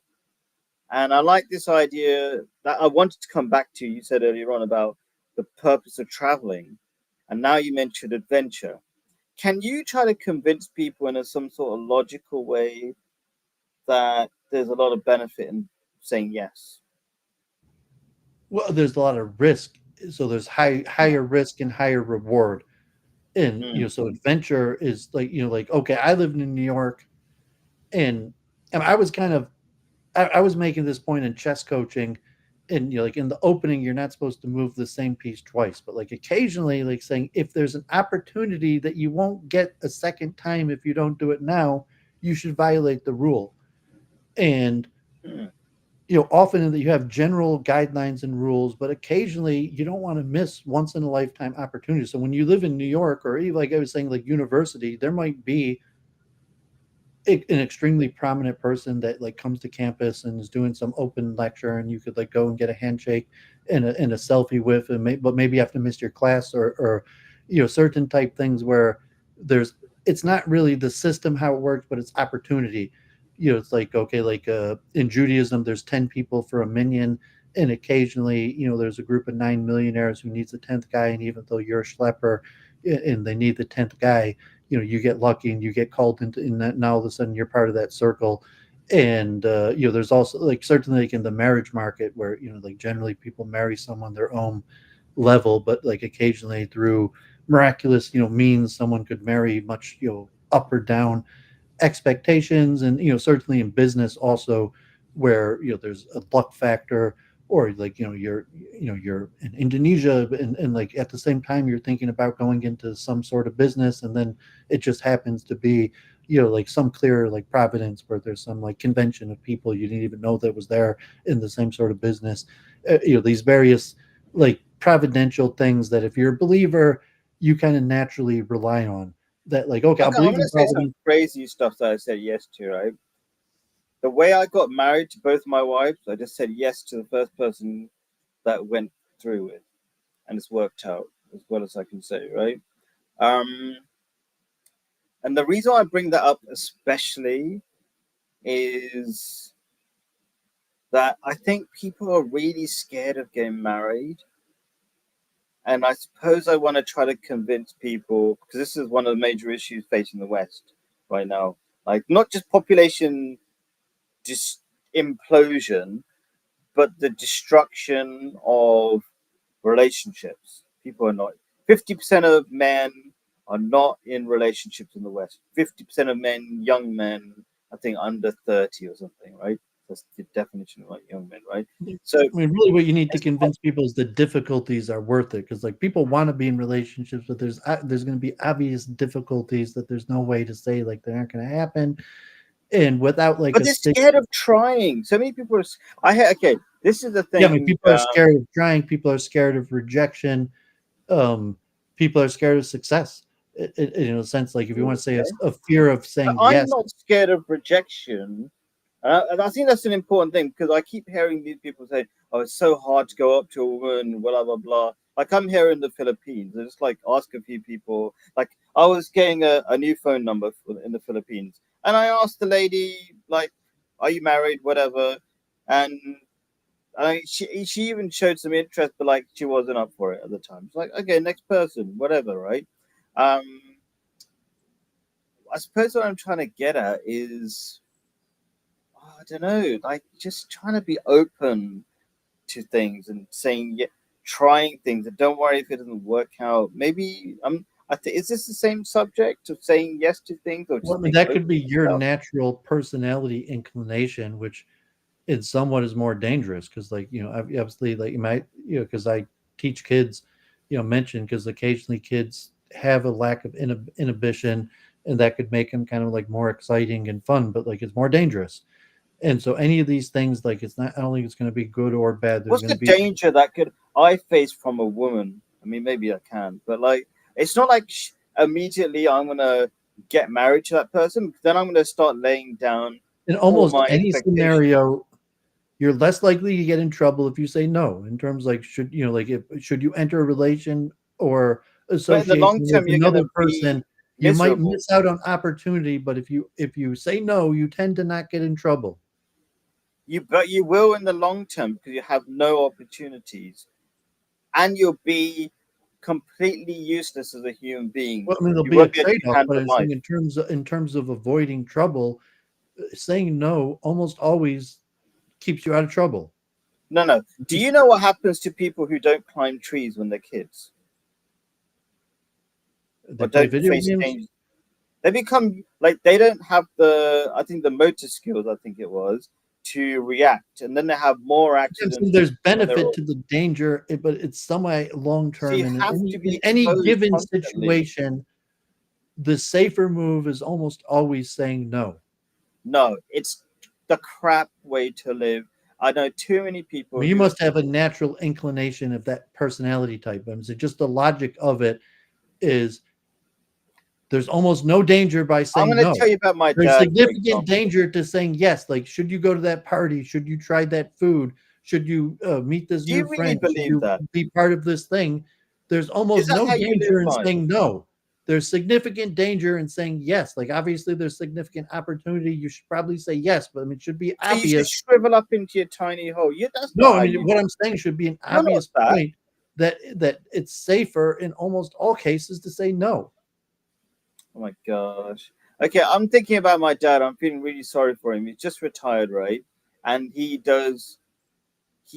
And I like this idea that I wanted to come back to. You said earlier on about the purpose of traveling, and now you mentioned adventure. Can you try to convince people in some sort of logical way that there's a lot of benefit in saying yes? Well, there's a lot of risk, so there's Yeah. higher risk and higher reward. And Mm. so adventure is like like okay, I lived in New York, and I was kind of I was making this point in chess coaching, and like in the opening, you're not supposed to move the same piece twice, but like occasionally, like saying if there's an opportunity that you won't get a second time if you don't do it now, you should violate the rule. And Mm. often you have general guidelines and rules, but occasionally you don't want to miss once in a lifetime opportunities. So when you live in New York, or even like I was saying, like university, there might be an extremely prominent person that like comes to campus and is doing some open lecture, and you could like go and get a handshake and a selfie with, but maybe you have to miss your class, or certain type things where there's it's not really the system how it works, but it's opportunity. It's like okay, like in Judaism there's 10 people for a minyan, and occasionally there's a group of 9 millionaires who needs a 10th guy, and even though you're a schlepper and they need the 10th guy, you get lucky and you get called into in that. Now all of a sudden you're part of that circle. And there's also like certainly like in the marriage market where like generally people marry someone their own level, but like occasionally through miraculous means someone could marry much up or down expectations. And certainly in business also, where there's a luck factor, or like you're in Indonesia, and like at the same time you're thinking about going into some sort of business, and then it just happens to be like some clear like providence where there's some like convention of people you didn't even know that was there in the same sort of business. These various like providential things that if you're a believer you kind of naturally rely on, that like okay, I'll Okay, I'm believe going in to say some providence. crazy stuff that I said yes to, right? The way I got married to both my wives, I just said yes to the first person that went through with, and it's worked out as well as I can say, right? Um, and the reason I bring that up especially is that I think people are really scared of getting married. And I suppose I want to try to convince people, because this is one of the major issues facing the West right now. Like, not just population just implosion, but the destruction of relationships. People are not. 50% of men are not in relationships in the West. 50% of men, young men, I think under 30 or something, right? That's the definition of like young men, right? So, I mean, really, what you need to it's, convince people is the difficulties are worth it, because like people want to be in relationships, but there's going to be obvious difficulties that there's no way to say like they aren't going to happen, and without like but a they're stick. scared of trying. So many people are. Okay, this is the Yeah, I mean, thing. people are scared of trying. People are scared of rejection. Um, People are scared of success. In a sense, like if you want to say Okay. a fear of saying I'm yes. not scared of rejection. And I think that's an important thing because I keep hearing these people say, "Oh, it's so hard to go up to a woman," blah blah blah. like I'm here in the Philippines. I just like ask a few people. Like I was getting a new phone number in the Philippines, and I asked the lady like, "Are you married?" Whatever, and she even showed some interest, but like she wasn't up for it at the time. It's like, okay, next person, whatever, right? Um, I suppose what I'm trying to get at is, I don't know, like just trying to be open to things and saying, yeah, trying things, and don't worry if it doesn't work out. Maybe I think, is this the same subject of saying yes to things or Well, just I mean, being that open could be to your stuff? natural personality inclination, which in somewhat is more dangerous because, like, obviously, like you might, because I teach kids, mention because occasionally kids have a lack of inhibition, and that could make them kind of like more exciting and fun, but like it's more dangerous. And so, any of these things, like, it's not, I don't think it's going to be good or bad. There's What's going to the be, danger that could I face from a woman? I mean, maybe I can, but like, it's not like immediately I'm gonna get married to that person. Because then I'm gonna start laying down in all almost my any expectations. scenario, you're less likely to get in trouble if you say no. In terms like like if should you enter a relation or But in the association long with term, you're another gonna person, be you might miserable. miss out on opportunity. But if you say no, you tend to not get in trouble. But you will in the long term because you have no opportunities, and you'll be completely useless as a human being. Well, I mean, there'll You be a won't be able to trade-off, but handle I'm life. saying in terms of avoiding trouble, saying no almost always keeps you out of trouble. No, no. Do you know what happens to people who don't climb trees when they're kids They or play don't video face games. danger? They become like they don't have the I think the motor skills I think it was to react, and then they have more I'm saying accidents there's when they're benefit old. to the danger, but it's semi long So term. you And in have any to be in any exposed given constantly. situation, the safer move is almost always saying no. No, it's the crap way to live. I know too many I people mean, you who must have a natural inclination of that personality type. I'm saying just the logic of it is there's almost no danger by I'm saying going to no. tell you about my There's dad, for significant example. danger to saying yes. Like, should you go to that party? Should you try that food? Should you meet this Do new you really friend? Should believe you that? be part of this thing? There's Is almost that no how you live danger in life? saying no. There's significant danger in saying yes. Like, obviously, there's significant opportunity. You should probably say yes, but I mean, it should be So you should obvious. shrivel up into your tiny hole. Yeah, that's No, not I how mean, you what live. I'm saying should be an You're not obvious that. point that it's safer in almost all cases to say no. Oh my gosh. Okay, I'm thinking about my dad. I'm feeling really sorry for him. He's just retired, right? And he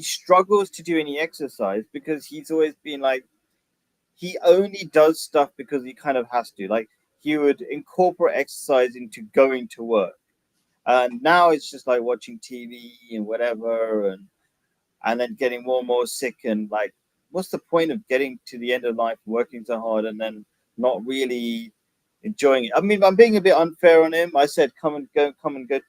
struggles to do any exercise because he's always been like, he only does stuff because he kind of has to. Like, he would incorporate exercise into going to work. And now it's just like watching TV and whatever, and then getting more and more sick. And like, what's the point of getting to the end of life, working so hard, and then not really enjoying it? I mean, I'm being a bit unfair on him. I said, come and go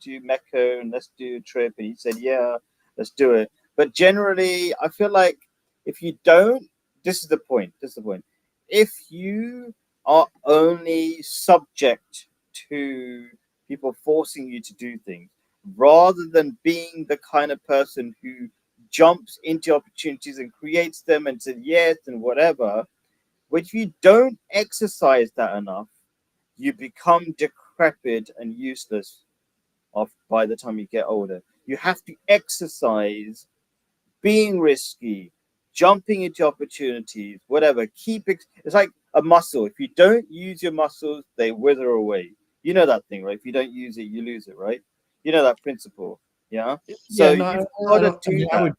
to Mecca, and let's do a trip. And he said, yeah, let's do it. But generally, I feel like if you don't, this is the point. This is the point. If you are only subject to people forcing you to do things, rather than being the kind of person who jumps into opportunities and creates them and says yes and whatever, but if you don't exercise that enough, you become decrepit and useless off by the time you get older. You have to exercise being risky, jumping into opportunities, whatever. It's like a muscle. If you don't use your muscles, they wither away. You know that thing, right? If you don't use it, you lose it, right? You know that principle. Yeah. So Yeah, no, you've I got to don't. I do mean, I that. would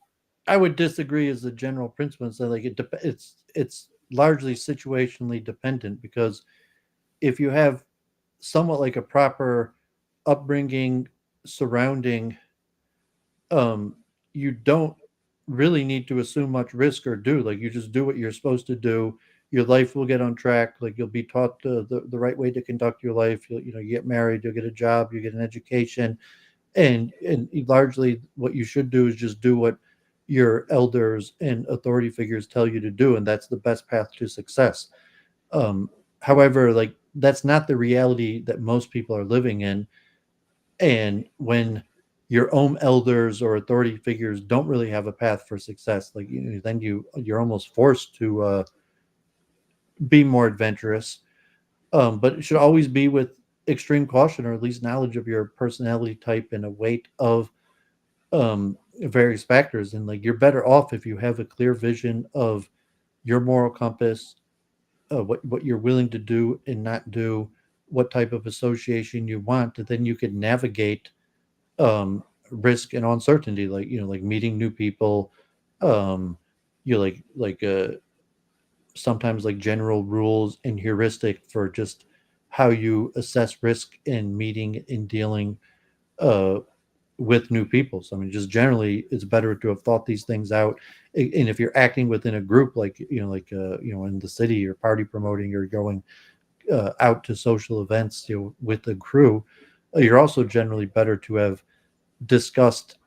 I would disagree as a general principle and say like it's largely situationally dependent because if you have somewhat like a proper upbringing surrounding, um, you don't really need to assume much risk or do like you just do what you're supposed to do. Your life will get on track. Like you'll be taught the right way to conduct your life. You get married, you'll get a job, you get an education, and largely what you should do is just do what your elders and authority figures tell you to do, and that's the best path to success. However, like that's not the reality that most people are living in, and when your own elders or authority figures don't really have a path for success, like then you're almost forced to be more adventurous. But it should always be with extreme caution, or at least knowledge of your personality type and a weight of various factors. And like, you're better off if you have a clear vision of your moral compass, what you're willing to do and not do, what type of association you want, and then you can navigate risk and uncertainty, like like meeting new people. You sometimes like general rules and heuristic for just how you assess risk in meeting and dealing uh, with new people. So I mean, just generally, it's better to have thought these things out. And if you're acting within a group, like in the city, you're party promoting, or going out to social events, with the crew, you're also generally better to have discussed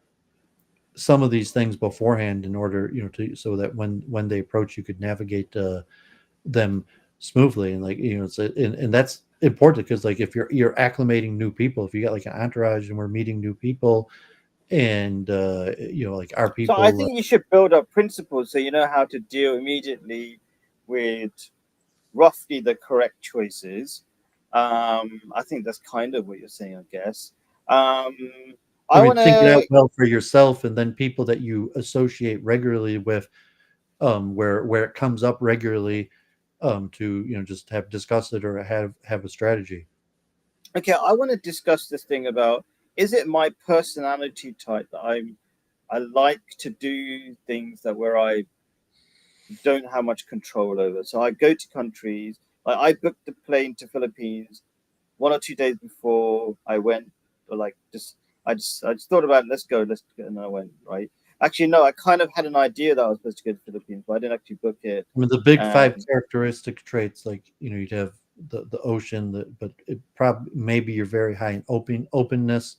some of these things beforehand in order, to so that when they approach, you could navigate them smoothly. And like and that's important, because like if you're acclimating new people, if you got like an entourage and we're meeting new people, and like our So people, I think you should build up principles so you know how to deal immediately with roughly the correct choices. I think that's kind of what you're saying, I guess. Um, I I mean, want think it out to. well for yourself, and then people that you associate regularly with, where it comes up regularly, to just have discussed it or have a strategy. Okay, I want to discuss this thing about, is it my personality type that I like to do things that where I don't have much control over. So I go to countries, like I booked the plane to Philippines 1 or 2 days before I went, or like I just thought about it, let's go, and then I went, right. Actually, no, I kind of had an idea that I was supposed to go to the Philippines, but I didn't actually book it. I mean, the big five And characteristic traits, like you'd have the ocean, but it probably maybe you're very high in openness,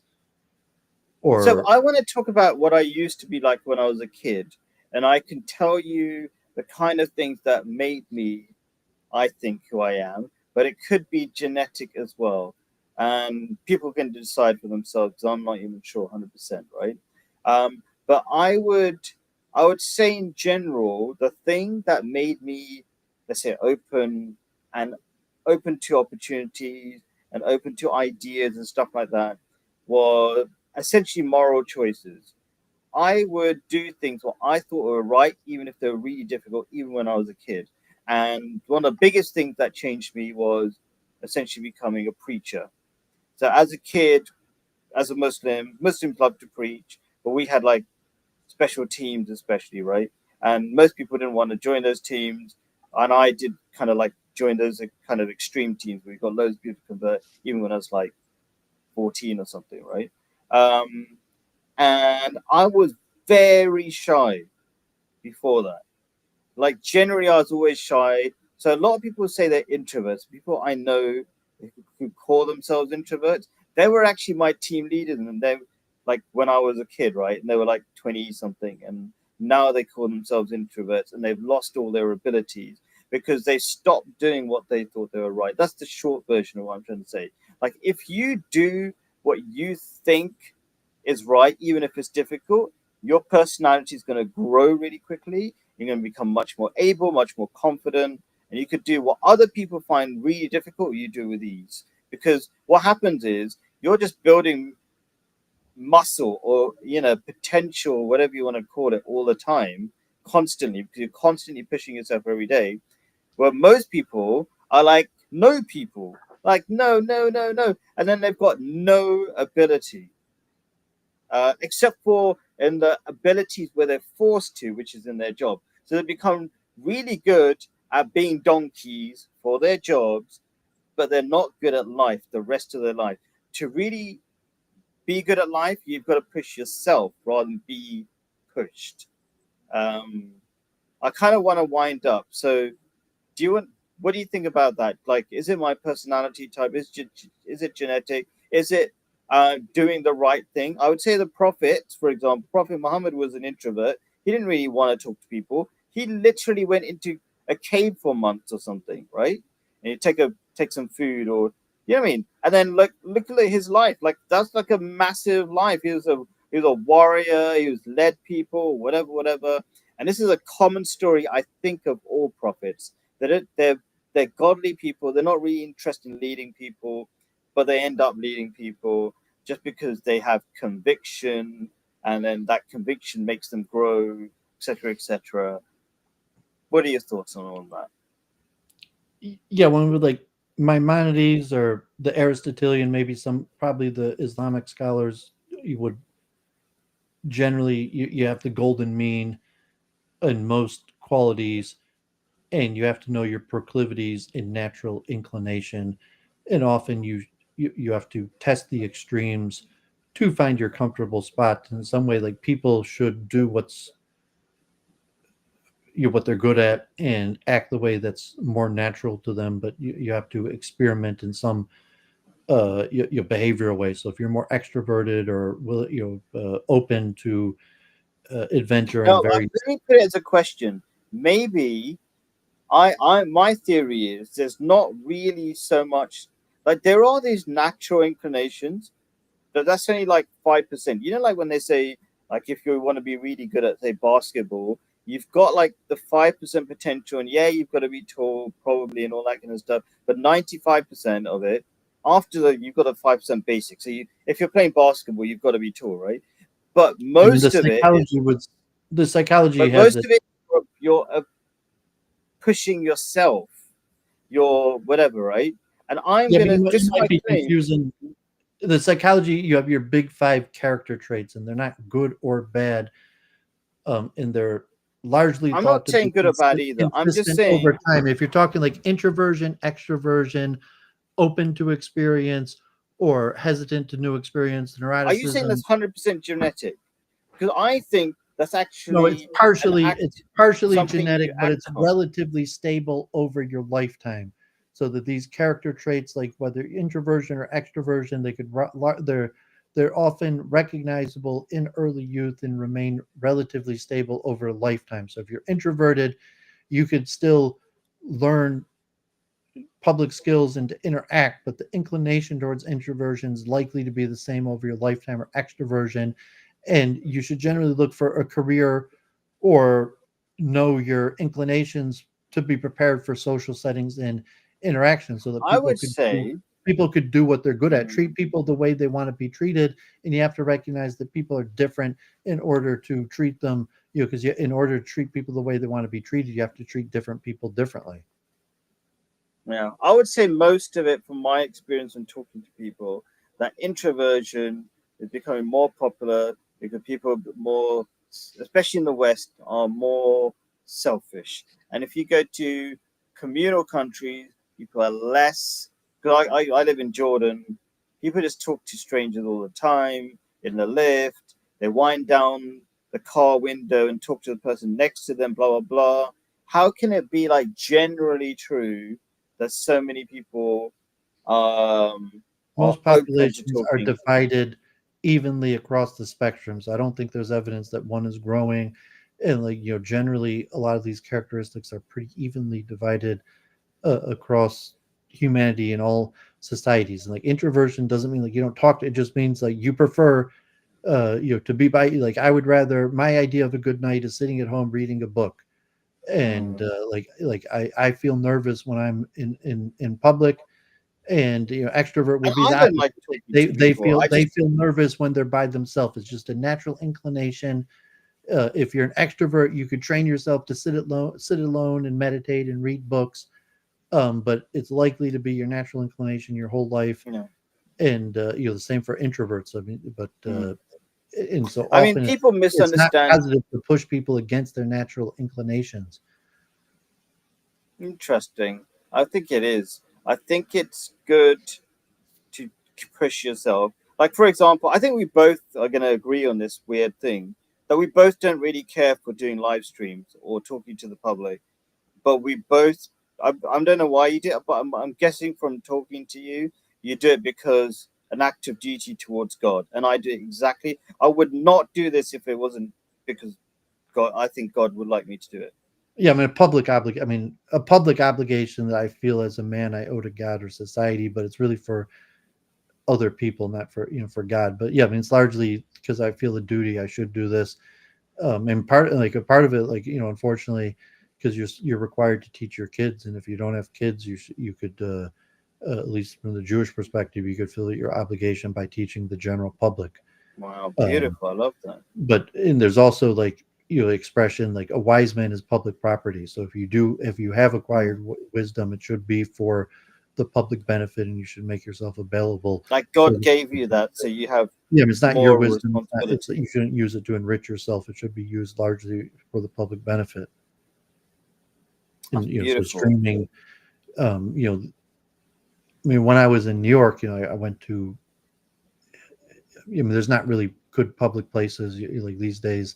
so or I want to talk about what I used to be like when I was a kid, and I can tell you the kind of things that made me, I think, who I am, but it could be genetic as well. And people can decide for themselves, 'cause I'm not even sure 100%, right? But I would say in general, the thing that made me, let's say, and open to opportunities and open to ideas and stuff like that was essentially moral choices. I would do things what I thought were right, even if they were really difficult, even when I was a kid. And one of the biggest things that changed me was essentially becoming a preacher. So as a kid, as a Muslim, Muslims love to preach, but we had like special teams, especially, right? And most people didn't want to join those teams. And I did kind of like join those kind of extreme teams where we got loads of people to convert, even when I was like 14 or something, right? Um, and I was very shy before that. Like generally, I was always shy. So a lot of people say they're introverts. People I know who call themselves introverts, they were actually my team leaders, and they like when I was a kid, right? And they were like 20 something, and now they call themselves introverts, and they've lost all their abilities because they stopped doing what they thought they were right. That's the short version of what I'm trying to say. Like if you do what you think is right, even if it's difficult, your personality is going to grow really quickly. You're going to become much more able, much more confident, and you could do what other people find really difficult, you do with ease. Because what happens is you're just building muscle, or potential, whatever you want to call it, all the time, constantly, because you're constantly pushing yourself every day. Where most people are like no people, like no, no, no, no, and then they've got no ability, except for in the abilities where they're forced to, which is in their job. So they become really good at being donkeys for their jobs, but they're not good at life the rest of their life. To really be good at life, you've got to push yourself rather than be pushed. Um, I kind of want to wind up. So, do you want? What do you think about that? Like, is it my personality type? Is it genetic? Is it doing the right thing? I would say the Prophet, for example, Prophet Muhammad was an introvert. He didn't really want to talk to people. He literally went into a cave for months or something, right? And you take some food, or you know what I mean. And then look at his life. Like that's like a massive life. He was a He was a warrior. He was led people, whatever, whatever. And this is a common story, I think, of all prophets. They're godly people. They're not really interested in leading people, but they end up leading people just because they have conviction, and then that conviction makes them grow, etc., etc. What are your thoughts on all that? Yeah, when we're like Maimonides or the Aristotelian, maybe probably the Islamic scholars, you would generally you have the golden mean in most qualities, and you have to know your proclivities and natural inclination, and often you have to test the extremes to find your comfortable spot. In some way, like people should do what they're good at and act the way that's more natural to them, but you have to experiment in some your behavioral way. So if you're more extroverted or open to adventure No, and very let me put it as a question. Maybe my theory is there's not really so much, like there are these natural inclinations, but that's only like 5%. You know, like when they say, like if you want to be really good at, say, basketball, you've got like the 5% potential, and yeah, you've got to be tall probably and all that kind of stuff. But 95% of it, after that, you've got a 5% basic. So if you're playing basketball, you've got to be tall, right? But and most of it is, the psychology but has most it. of it, you're pushing yourself, you're whatever, right? And I'm Yeah, but gonna, you this is my might be claim. confusing the psychology. You have your big five character traits, and they're not good or bad. And they're largely I'm thought not to be saying good or bad either. I'm just consistent over saying, time. If you're talking like introversion, extroversion, open to experience, or hesitant to new experience, are you saying neuroticism. that's 100% genetic? Because I think that's No, it's actually an partially act, it's partially something genetic, you but act it's on. relatively stable over your lifetime. So that these character traits, like whether introversion or extroversion, they're often recognizable in early youth and remain relatively stable over a lifetime. So if you're introverted, you could still learn public skills and to interact, but the inclination towards introversion is likely to be the same over your lifetime or extroversion. And you should generally look for a career or know your inclinations to be prepared for social settings and interaction so that I would say, people could do what they're good at, mm, treat people the way they want to be treated. And you have to recognize that people are different in order to treat them, because in order to treat people the way they want to be treated, you have to treat different people differently. yeah, I would say most of it, from my experience and talking to people, that introversion is becoming more popular because people are more, especially in the West, are more selfish. And if you go to communal countries, people are less. Because I live in Jordan, people just talk to strangers all the time in the lift. They wind down the car window and talk to the person next to them, blah, blah, blah. How can it be like generally true that so many people are Most open to populations are talking? divided evenly across the spectrum. So I don't think there's evidence that one is growing. And generally a lot of these characteristics are pretty evenly divided across humanity and all societies. And like introversion doesn't mean like you don't talk to, it just means like you prefer to be by, like I would rather, my idea of a good night is sitting at home reading a book. And I feel nervous when I'm in public, and extrovert And would be I the don't opposite. like talking they to they people. feel I they just, feel nervous when they're by themselves. It's just a natural inclination. If you're an extrovert, you could train yourself to sit alone and meditate and read books, but it's likely to be your natural inclination your whole life. you know, And the same for introverts. I mean, but mm. and so I mean, often people it's not misunderstand. positive to push people against their natural inclinations. Interesting. I think it is. I think it's good to push yourself. Like, for example, I think we both are going to agree on this weird thing that we both don't really care for doing live streams or talking to the public, but we both, I don't know why you do it, but I'm guessing from talking to you, you do it because an act of duty towards God. And I do it exactly. I would not do this if it wasn't because God, I think God would like me to do it. Yeah, I mean, a public obligation that I feel as a man I owe to God or society, but it's really for other people, not for for God. But yeah, I mean, it's largely because I feel a duty. I should do this, and a part of it, like unfortunately, because you're required to teach your kids, and if you don't have kids, you could. At least from the Jewish perspective, you could feel your obligation by teaching the general public. Wow, Um, beautiful. I love that. but and there's also like expression like a wise man is public property. So if you have acquired wisdom, it should be for the public benefit, and you should make yourself available. Like God gave you that, so you have Yeah, I mean, it's not your more wisdom. It's responsibility. you shouldn't use it to enrich yourself. It should be used largely for the public benefit. And That's so beautiful. streaming, I mean, when I was in New York, I went to. I mean, there's not really good public places like these days.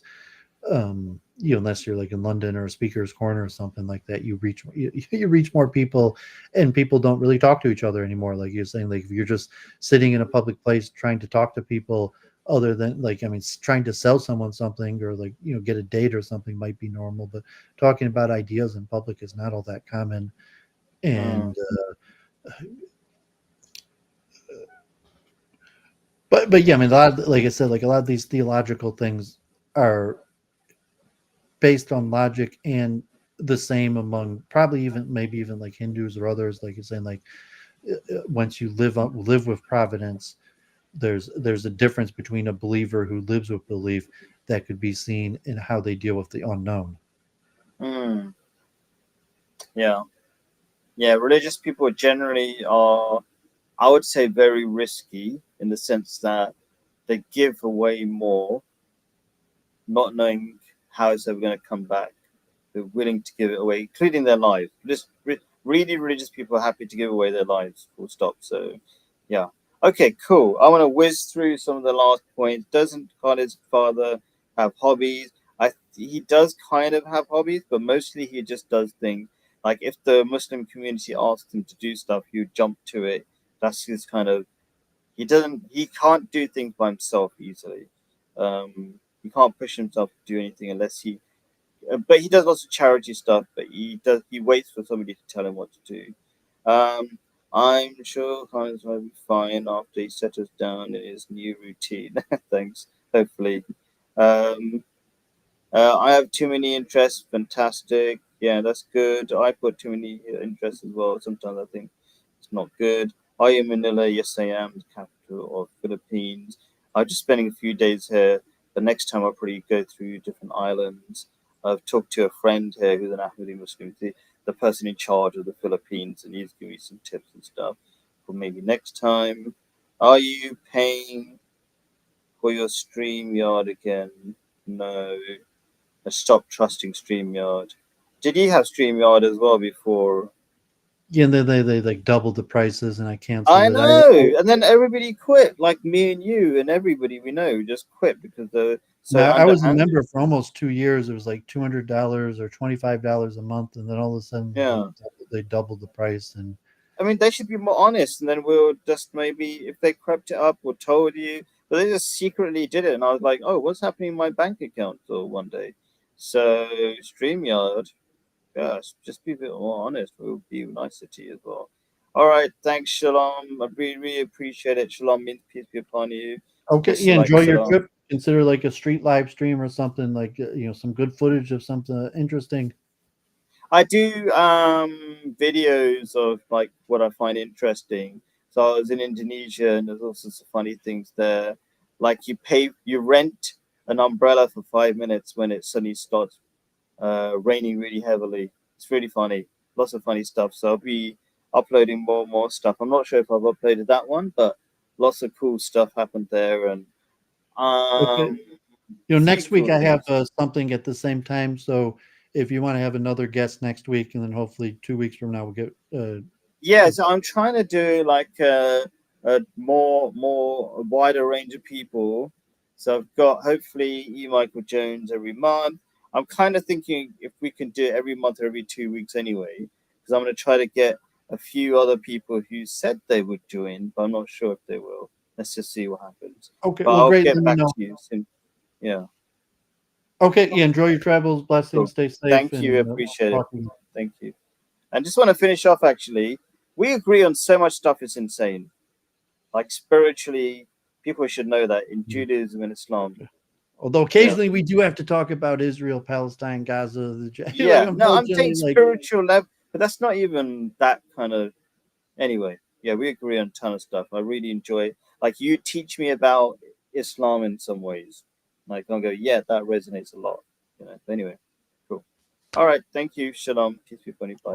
Unless you're like in London or a Speaker's Corner or something like that, you reach more people, and people don't really talk to each other anymore. Like you're saying, like if you're just sitting in a public place trying to talk to people, other than trying to sell someone something or like get a date or something might be normal, but talking about ideas in public is not all that common. And but yeah, I mean, like I said, like a lot of these theological things are based on logic and the same among probably maybe even like Hindus or others. Like you're saying, like once you live with providence, there's a difference between a believer who lives with belief that could be seen in how they deal with the unknown. Yeah. Religious people generally are, I would say, very risky in the sense that they give away more, not knowing how it's ever going to come back. They're willing to give it away, including their lives. Just really religious people are happy to give away their lives, full stop. So, yeah. Okay, cool. I want to whiz through some of the last points. Doesn't Khalid's father have hobbies? He does kind of have hobbies, but mostly he just does things. Like if the Muslim community asks him to do stuff, he would jump to it. That's his kind of. He can't do things by himself easily. He can't push himself to do anything unless he. But he does lots of charity stuff. But he waits for somebody to tell him what to do. I'm sure Hans will be fine after he settles down in his new routine. Thanks. Hopefully. I have too many interests. Fantastic. Yeah, that's good. I put too many interests as well. Sometimes I think it's not good. Are you Manila? Yes, I am. The capital of Philippines. I'm just spending a few days here. The next time I'll probably go through different islands. I've talked to a friend here who's an Ahmadi Muslim, the person in charge of the Philippines, and he's giving me some tips and stuff for maybe next time. Are you paying for your StreamYard again? No. I stopped trusting StreamYard. Did he have StreamYard as well before? Yeah, and they like doubled the prices, and I canceled I it. know, and then everybody quit, like me and you and everybody we know just quit because they're so I was a underhanded. member for almost 2 years. It was like $200 or $25 a month, and then all of a sudden, Yeah. they doubled the price. And I mean, they should be more honest, and then we'll just maybe if they crept it up or told you, but they just secretly did it, and I was like, oh, what's happening in my bank account? Or one day, so StreamYard. Yes, just be a bit more honest. We'll be nicer to you as well. All right, thanks, Shalom. I really appreciate it. Shalom means peace be upon you. okay, Just yeah, like enjoy your Shalom. trip. Consider like a street live stream or something like some good footage of something interesting. I do videos of like what I find interesting. So I was in Indonesia, and there's also some funny things there. Like you rent an umbrella for 5 minutes when it suddenly starts raining really heavily. It's really funny. Lots of funny stuff. So I'll be uploading more and more stuff. I'm not sure if I've uploaded that one, but lots of cool stuff happened there. And Okay. Next few week cool I have things. something at the same time. So if you want to have another guest next week, and then hopefully 2 weeks from now we'll get. Yeah, so I'm trying to do like a more a wider range of people. So I've got hopefully E. Michael Jones every month. I'm kind of thinking if we can do it every month or every 2 weeks anyway, because I'm going to try to get a few other people who said they would join, but I'm not sure if they will. Let's just see what happens. Okay, But well, I'll great. get Let me back know. to you soon. Yeah. Okay, yeah. Enjoy your travels. Blessings. Cool. Stay safe. Thank you. And Appreciate it. talking. Thank you. And just want to finish off actually. We agree on so much stuff, it's insane. Like spiritually, people should know that in Judaism and Islam. Although occasionally we do have to talk about Israel, Palestine, Gaza. Yeah, like, no, I'm saying unfortunately, like, spiritual level, but that's not even that kind of. Anyway, yeah, we agree on a ton of stuff. I really enjoy it. Like you teach me about Islam in some ways. Like I'll go, yeah, that resonates a lot. You know. Anyway, cool. All right, thank you. Shalom. Peace be upon you. Bye.